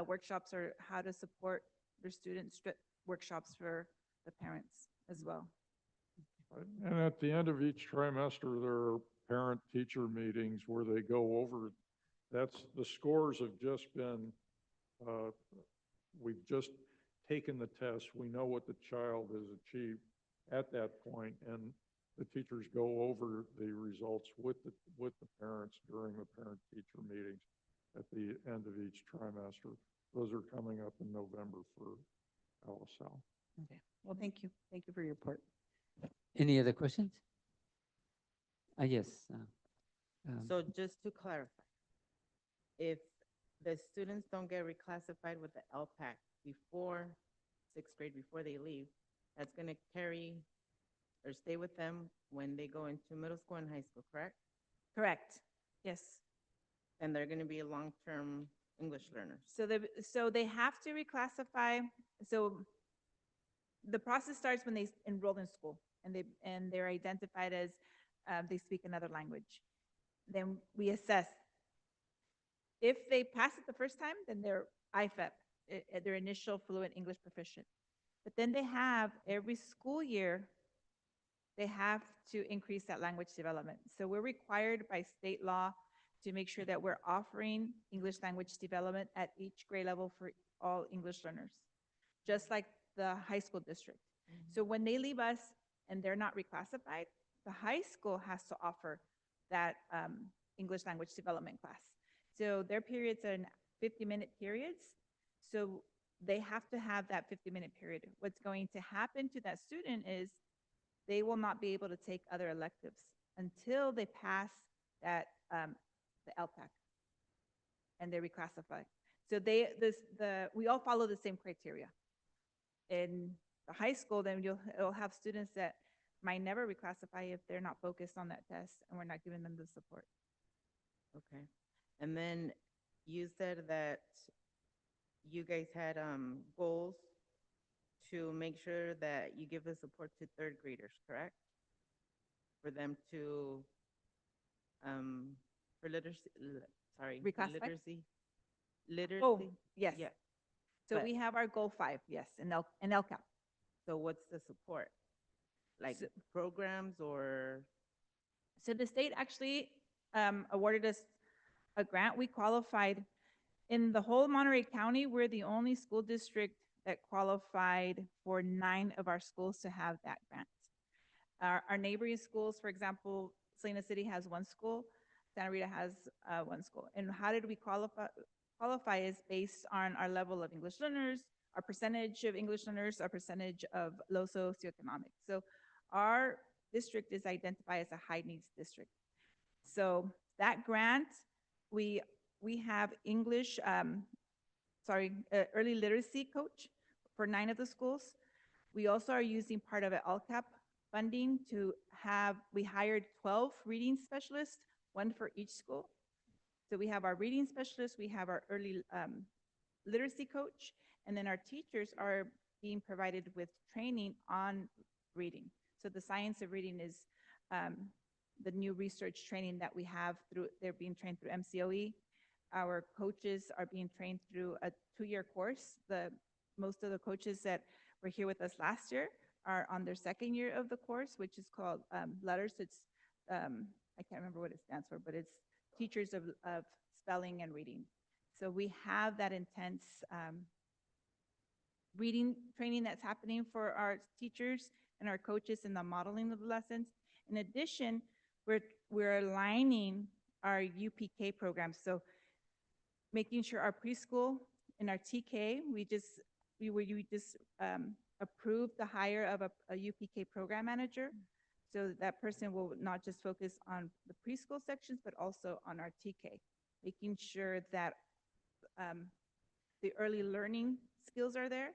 H: workshops, or how to support their students workshops for the parents as well.
B: And at the end of each trimester, there are parent-teacher meetings where they go over, the scores have just been, we've just taken the test. We know what the child has achieved at that point, and the teachers go over the results with the parents during the parent-teacher meetings at the end of each trimester. Those are coming up in November for LSL.
C: Okay, well, thank you. Thank you for your report.
A: Any other questions? Yes.
I: So just to clarify, if the students don't get reclassified with the LPAC before sixth grade, before they leave, that's going to carry or stay with them when they go into middle school and high school, correct?
H: Correct. Yes.
I: And they're going to be long-term English learners.
H: So they have to reclassify. So the process starts when they enroll in school, and they're identified as they speak another language. Then we assess. If they pass it the first time, then they're IFEP, their initial fluent English proficient. But then they have every school year, they have to increase that language development. So we're required by state law to make sure that we're offering English language development at each grade level for all English learners, just like the high school district. So when they leave us and they're not reclassified, the high school has to offer that English language development class. So their periods are in 50-minute periods. So they have to have that 50-minute period. What's going to happen to that student is they will not be able to take other electives until they pass that the LPAC and they reclassify. So we all follow the same criteria. In the high school, then you'll have students that might never reclassify if they're not focused on that test and we're not giving them the support.
I: Okay. And then you said that you guys had goals to make sure that you give the support to third graders, correct? For them to, for literacy,
H: Reclassify?
I: Literacy.
H: Oh, yes.
I: Yeah.
H: So
I: But-
H: we have our goal 5, yes, in LCAP.
I: So what's the support? Like
H: So-
I: programs or?
H: So the state actually awarded us a grant. We qualified in the whole Monterey County. We're the only school district that qualified for 9 of our schools to have that grant. Our neighboring schools, for example, Salinas City has 1 school, Santa Rita has 1 school. And how did we qualify? Qualify is based on our level of English learners, our percentage of English learners, our percentage of low socioeconomic. So our district is identified as a high needs district. So that grant, we have English, early literacy coach for 9 of the schools. We also are using part of an LCAP funding to have, we hired 12 reading specialists, 1 for each school. So we have our reading specialists, we have our early literacy coach, and then our teachers are being provided with training on reading. So the science of reading is the new research training that we have through, they're being trained through MCOE. Our coaches are being trained through a 2-year course. Most of the coaches that were here with us last year are on their 2nd year of the course, which is called LETTERS. It's, I can't remember what it stands for, but it's Teachers of Spelling and Reading. So we have that intense reading training that's happening for our teachers and our coaches in the modeling of the lessons. In addition, we're aligning our UPK programs. So making sure our preschool and our TK, we just approved the hire of a UPK program manager. So that person will not just focus on the preschool sections, but also on our TK, making sure that the early learning skills are there,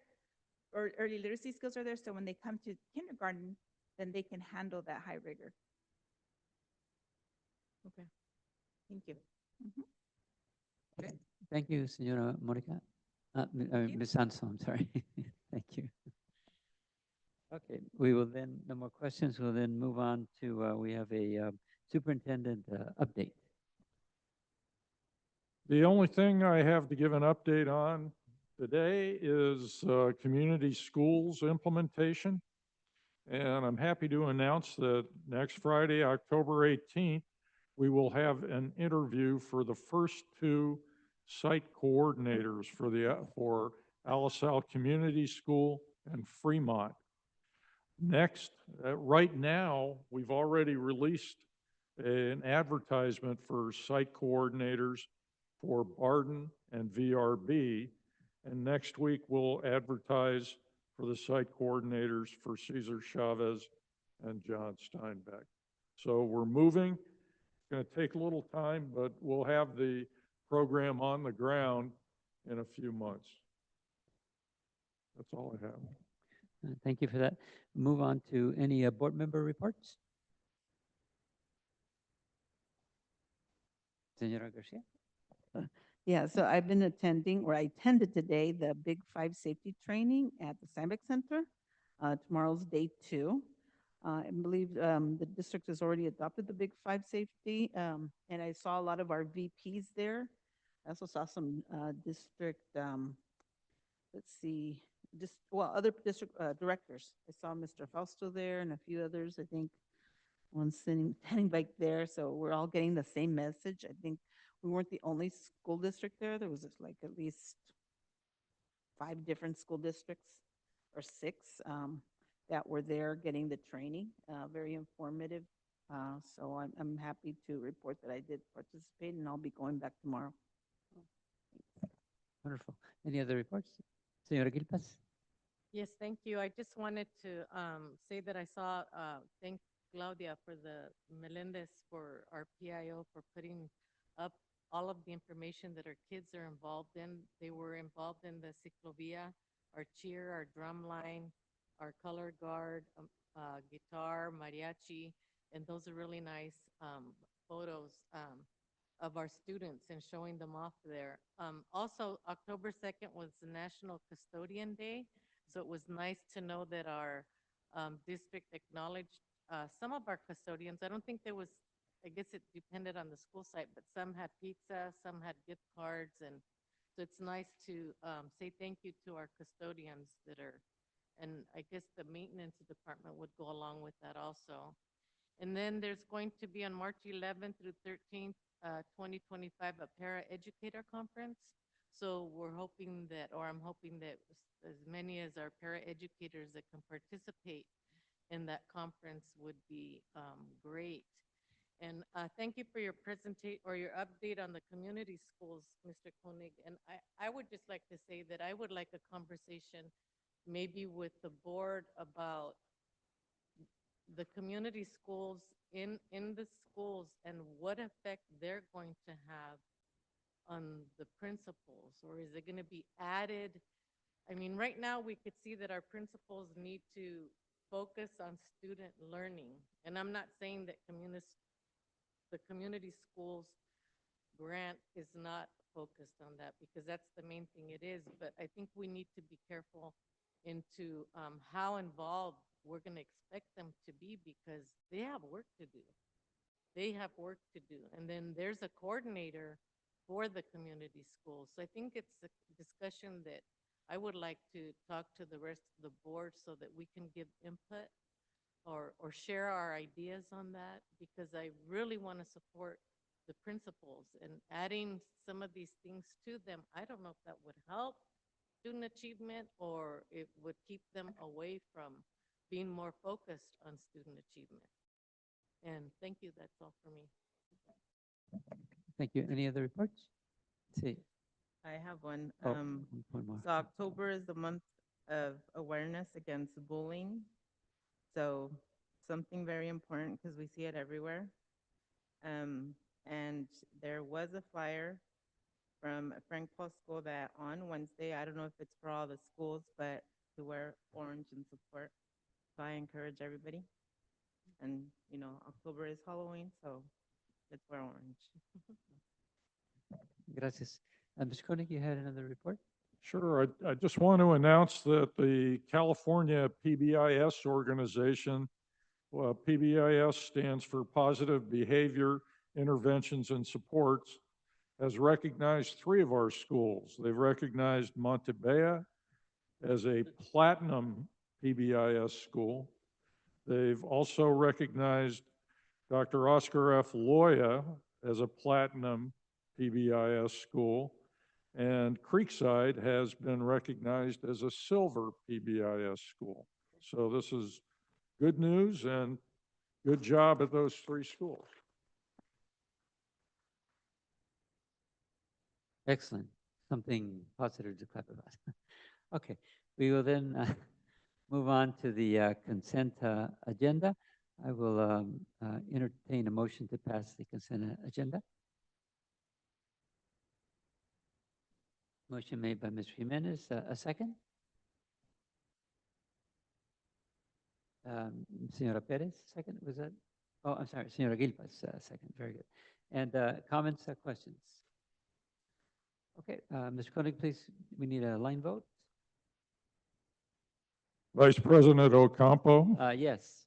H: or early literacy skills are there, so when they come to kindergarten, then they can handle that high rigor.
E: Okay.
H: Thank you.
A: Thank you, Senora Morica.
H: you.
A: Ms. Anson, sorry. Thank you. Okay, we will then, no more questions. We'll then move on to, we have a superintendent update.
B: The only thing I have to give an update on today is community schools implementation. And I'm happy to announce that next Friday, October 18th, we will have an interview for the first 2 site coordinators for Alisal Community School and Fremont. Next, right now, we've already released an advertisement for site coordinators for Barden and VRB. And next week, we'll advertise for the site coordinators for Cesar Chavez and John Steinbeck. So we're moving. It's going to take a little time, but we'll have the program on the ground in a few months. That's all I have.
A: Thank you for that. Move on to any board member reports. Senora Garcia?
C: Yeah, so I've been attending, or I attended today, the Big 5 safety training at the Steinbeck Center. Tomorrow's day 2. I believe the district has already adopted the Big 5 safety, and I saw a lot of our VPs there. I also saw some district, let's see, other district directors. I saw Mr. Fausto there and a few others. I think one standing back there. So we're all getting the same message. I think we weren't the only school district there. There was like at least 5 different school districts or 6 that were there getting the training. Very informative. So I'm happy to report that I did participate, and I'll be going back tomorrow.
A: Wonderful. Any other reports? Senora Gilpas?
E: Yes, thank you. I just wanted to say that I saw, thank Claudia for the Melendez for our PIO for putting up all of the information that our kids are involved in. They were involved in the Ciclovia, our cheer, our drum line, our color guard, guitar, mariachi, and those are really nice photos of our students and showing them off there. Also, October 2nd was the National Custodian Day, so it was nice to know that our district acknowledged some of our custodians. I don't think there was, I guess it depended on the school site, but some had pizza, some had gift cards, and so it's nice to say thank you to our custodians that are, and I guess the maintenance department would go along with that also. And then there's going to be on March 11th through 13th, 2025, a para educator conference. So we're hoping that, or I'm hoping that as many as our paraeducators that can participate in that conference would be great. And thank you for your presentation or your update on the community schools, Mr. Koenig. And I would just like to say that I would like a conversation maybe with the board about the community schools in the schools and what effect they're going to have on the principals, or is it going to be added? I mean, right now we could see that our principals need to focus on student learning. And I'm not saying that the community schools grant is not focused on that, because that's the main thing it is. But I think we need to be careful into how involved we're going to expect them to be, because they have work to do. They have work to do. And then there's a coordinator for the community schools. So I think it's a discussion that I would like to talk to the rest of the board so that we can give input or share our ideas on that, because I really want to support the principals, and adding some of these things to them, I don't know if that would help student achievement or it would keep them away from being more focused on student achievement. And thank you, that's all for me.
A: Thank you. Any other reports? Let's see.
I: I have one.
A: Oh, one point more.
I: So October is the month of awareness against bullying. So something very important, because we see it everywhere. And there was a flyer from a Frank Paul school that on Wednesday, I don't know if it's for all the schools, but to wear orange in support. So I encourage everybody. And, you know, October is Halloween, so let's wear orange.
A: Gracias. Mr. Koenig, you had another report?
B: Sure. I just want to announce that the California PBIS organization, PBIS stands for Positive Behavior Interventions and Supports, has recognized 3 of our schools. They've recognized Montebella as a platinum PBIS school. They've also recognized Dr. Oscar F. Loya as a platinum PBIS school, and Creekside has been recognized as a silver PBIS school. So this is good news, and good job at those 3 schools.
A: Excellent. Something positive to clap about. Okay, we will then move on to the consent agenda. I will entertain a motion to pass the consent agenda. Motion made by Mr. Jimenez. A second? Senora Perez, second, was that? Oh, I'm sorry, Senora Gilpas, second, very good. And comments or questions? Okay, Mr. Koenig, please, we need a line vote.
B: Vice President Ocampo,
A: Yes.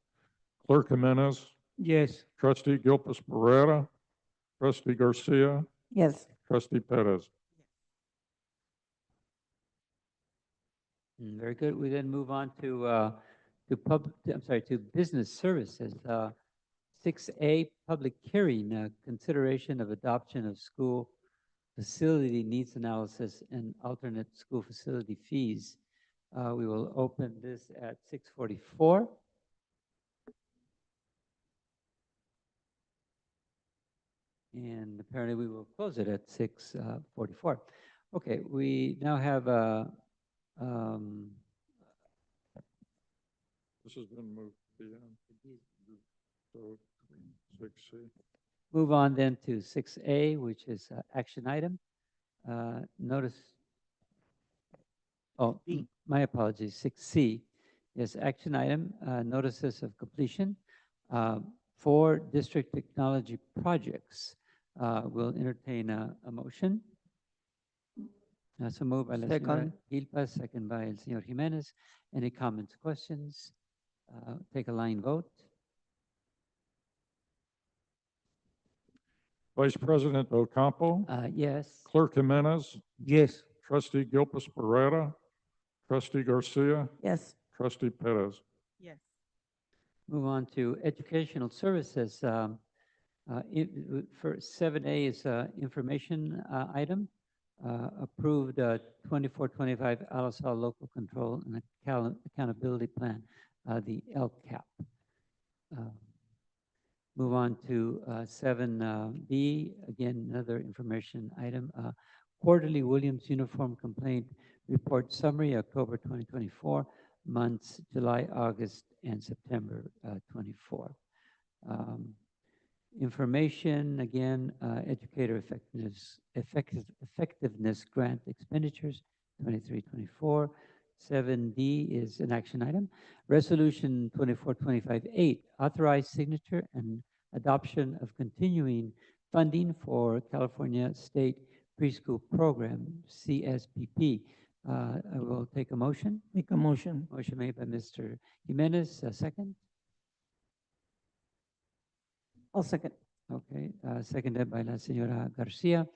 B: Clerk Jimenez,
A: Yes.
B: Trustee Gilpus Barrera, Trustee Garcia,
C: Yes.
B: Trustee Perez.
A: Very good. We then move on to business services. 6A, public hearing, consideration of adoption of school facility needs analysis and alternate school facility fees. We will open this at 6:44. And apparently we will close it at 6:44. Okay, we now have
B: This has been moved to the end. So 6C.
A: move on then to 6A, which is action item. Notice, oh, my apologies, 6C. Yes, action item, notices of completion for district technology projects. We'll entertain a motion. So moved by la señora Gilpas, second by el señor Jimenez. Any comments, questions? Take a line vote.
B: Vice President Ocampo,
A: Yes.
B: Clerk Jimenez,
A: Yes.
B: Trustee Gilpus Barrera, Trustee Garcia,
C: Yes.
B: Trustee Perez.
I: Yes.
A: Move on to educational services. For 7A is information item. approved 24-25 LSL Local Control and Accountability Plan, the LCAP. Move on to 7B, again, another information item. Quarterly Williams Uniform Complaint Report Summary, October 2024, months July, August, and September 24. Information, again, Educator Effectiveness Grant Expenditures, 23-24. 7D is an action item. Resolution 24-25-8, authorized signature and adoption of continuing funding for California State Preschool Program, CSPP. I will take a motion.
F: Make a motion.
A: Motion made by Mr. Jimenez, a second.
F: I'll second.
A: Okay, seconded by La Señora Garcia.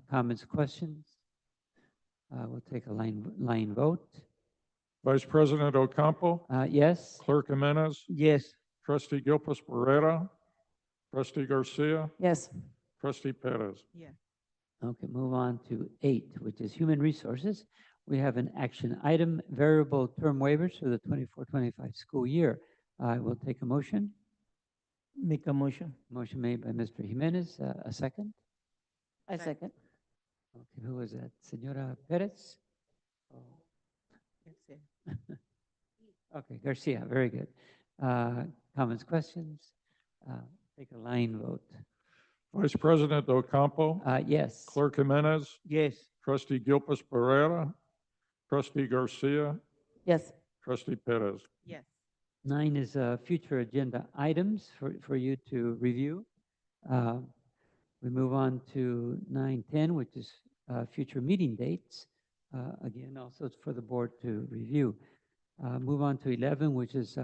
A: Comments, questions? We'll take a line vote.
B: Vice President Ocampo,
A: Yes?
B: Clerk Jimenez,
F: Yes.
B: Trustee Gilpus Barrera, Trustee Garcia,
F: Yes.
B: Trustee Perez.
I: Yes.
A: Okay, move on to 8, which is Human Resources. We have an action item, variable term waivers for the 24-25 school year. I will take a motion.
F: Make a motion.
A: Motion made by Mr. Jimenez, a second.
F: I
I: Second.
F: second.
A: Okay, who was that? Senora Perez?
I: Garcia.
A: Okay, Garcia, very good. Comments, questions? Take a line vote.
B: Vice President Ocampo,
A: Yes.
B: Clerk Jimenez,
F: Yes.
B: Trustee Gilpus Barrera, Trustee Garcia,
F: Yes.
B: Trustee Perez.
I: Yes.
A: 9 is future agenda items for you to review. We move on to 9:10, which is future meeting dates. Again, also it's for the board to review. Move on to 11, which is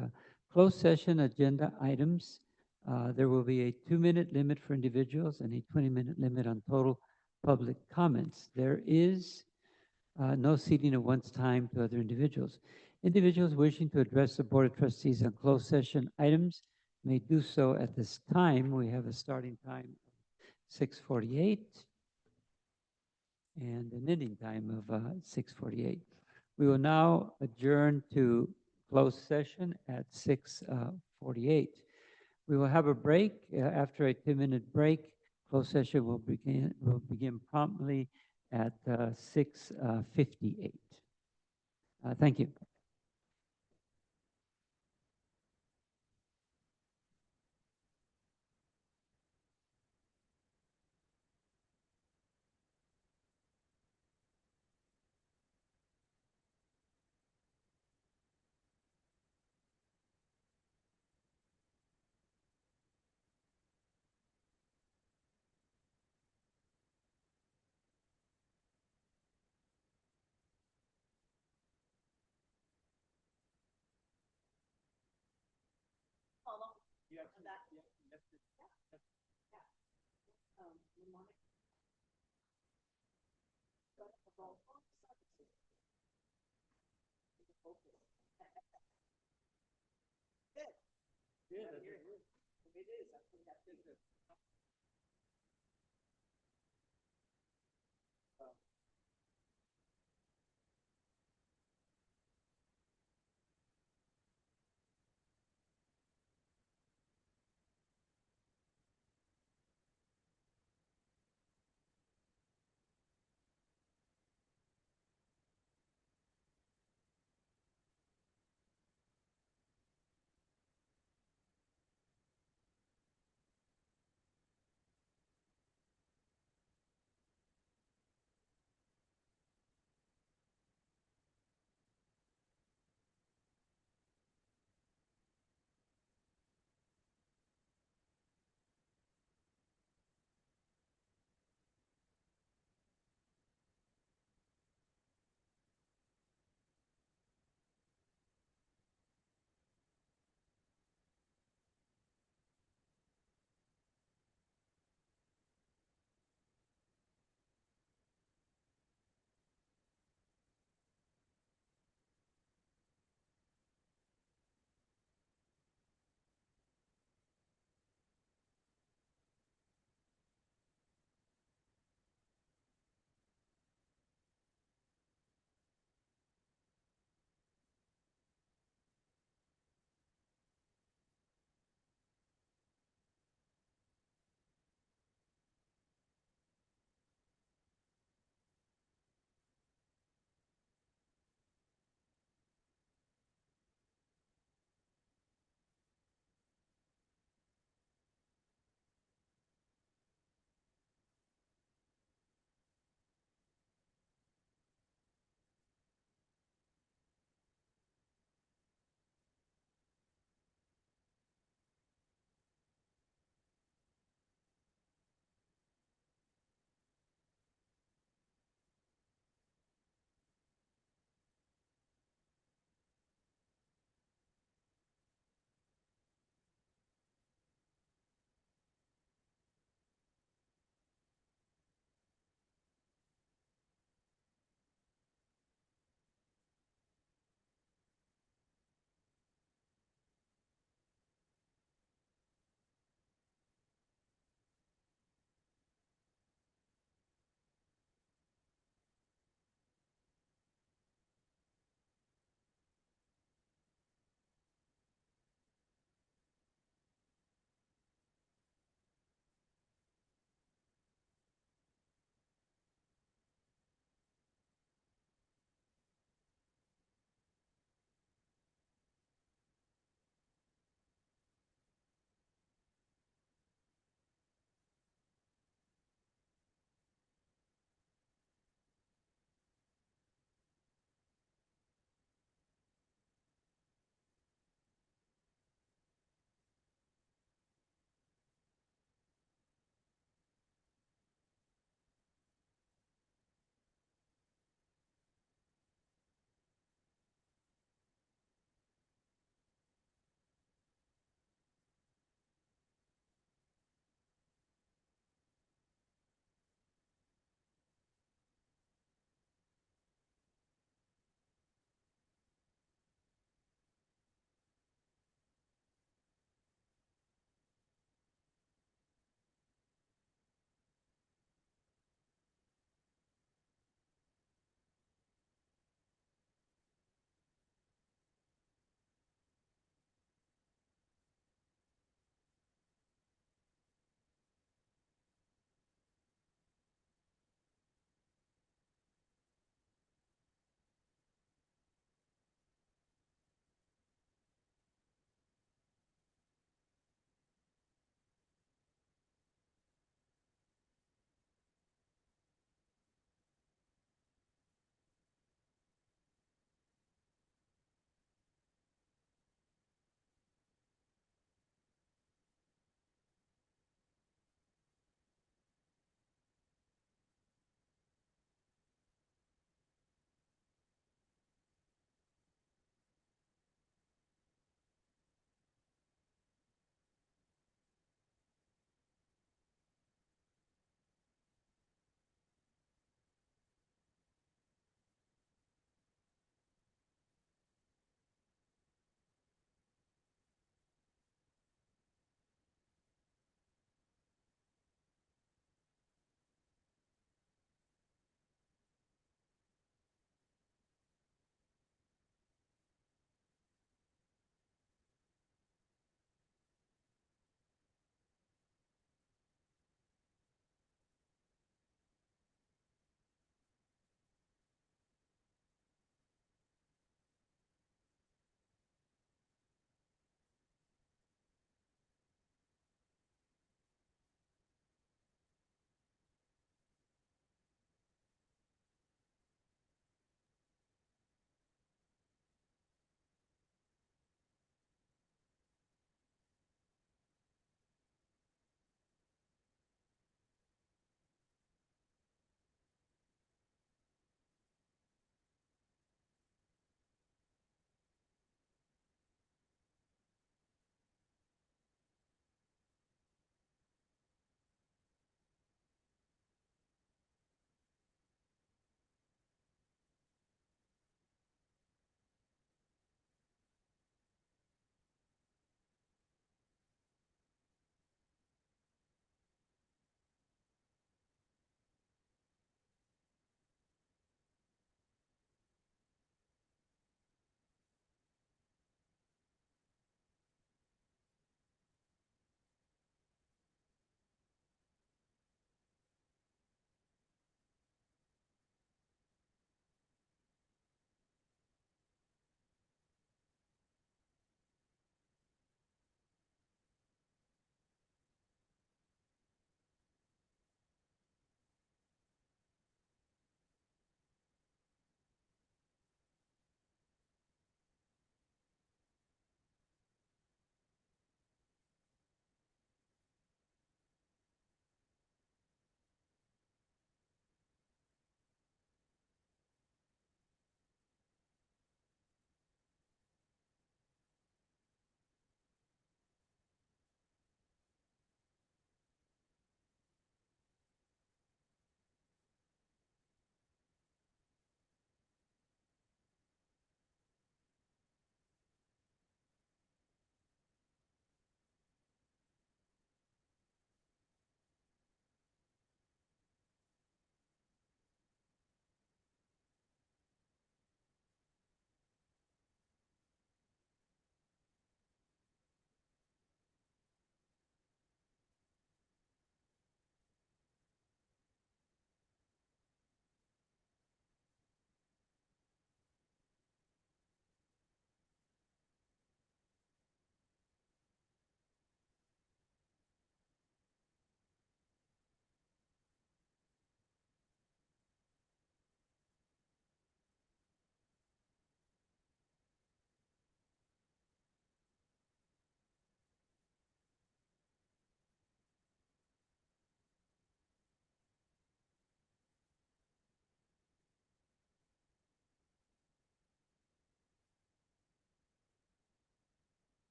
A: closed session agenda items. There will be a 2-minute limit for individuals and a 20-minute limit on total public comments. There is no ceding of one's time to other individuals. Individuals wishing to address the Board of Trustees on closed session items may do so at this time. We have a starting time of 6:48 and an ending time of 6:48. We will now adjourn to closed session at 6:48. We will have a break. After a 2-minute break, closed session will begin promptly at 6:58. Thank you.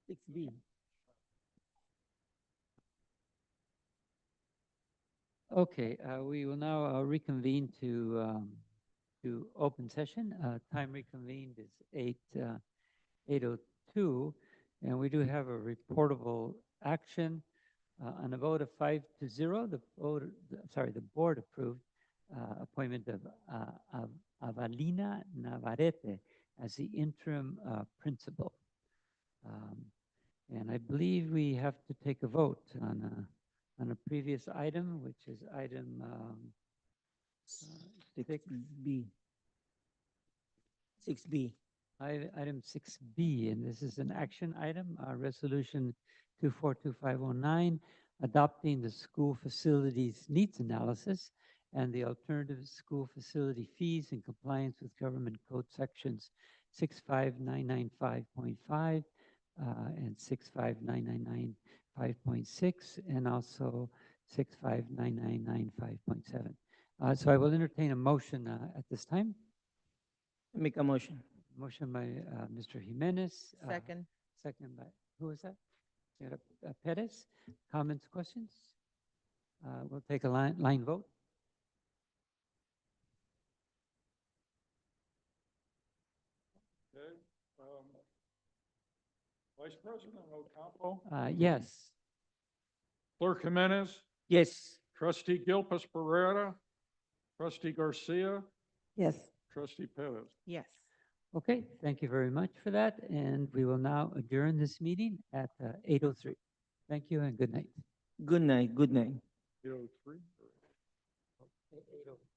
F: Six B.
A: Okay, we will now reconvene to open session. Time reconvened is 8:02, and we do have a reportable action. On a vote of 5-0, the board approved appointment of Avalina Navarrete as the interim principal. And I believe we have to take a vote on a previous item, which is item
F: Six B. 6B.
A: Item 6B, and this is an action item, Resolution 242509, adopting the school facilities needs analysis and the alternative school facility fees in compliance with government code sections 65995.5 and 65999.5.6, and also 65999.5.7. So I will entertain a motion at this time.
F: Make a motion.
A: Motion by Mr. Jimenez.
I: Second.
A: Second by, who was that? Perez. Comments, questions? We'll take a line vote.
B: Okay. Vice President Ocampo,
A: Yes.
B: Clerk Jimenez,
F: Yes.
B: Trustee Gilpus Pereira, Trustee Garcia,
C: Yes.
B: Trustee Perez.
I: Yes.
A: Okay, thank you very much for that, and we will now adjourn this meeting at 8:03. Thank you and good night.
F: Good night, good night.
B: 8:03.
A: 8:03.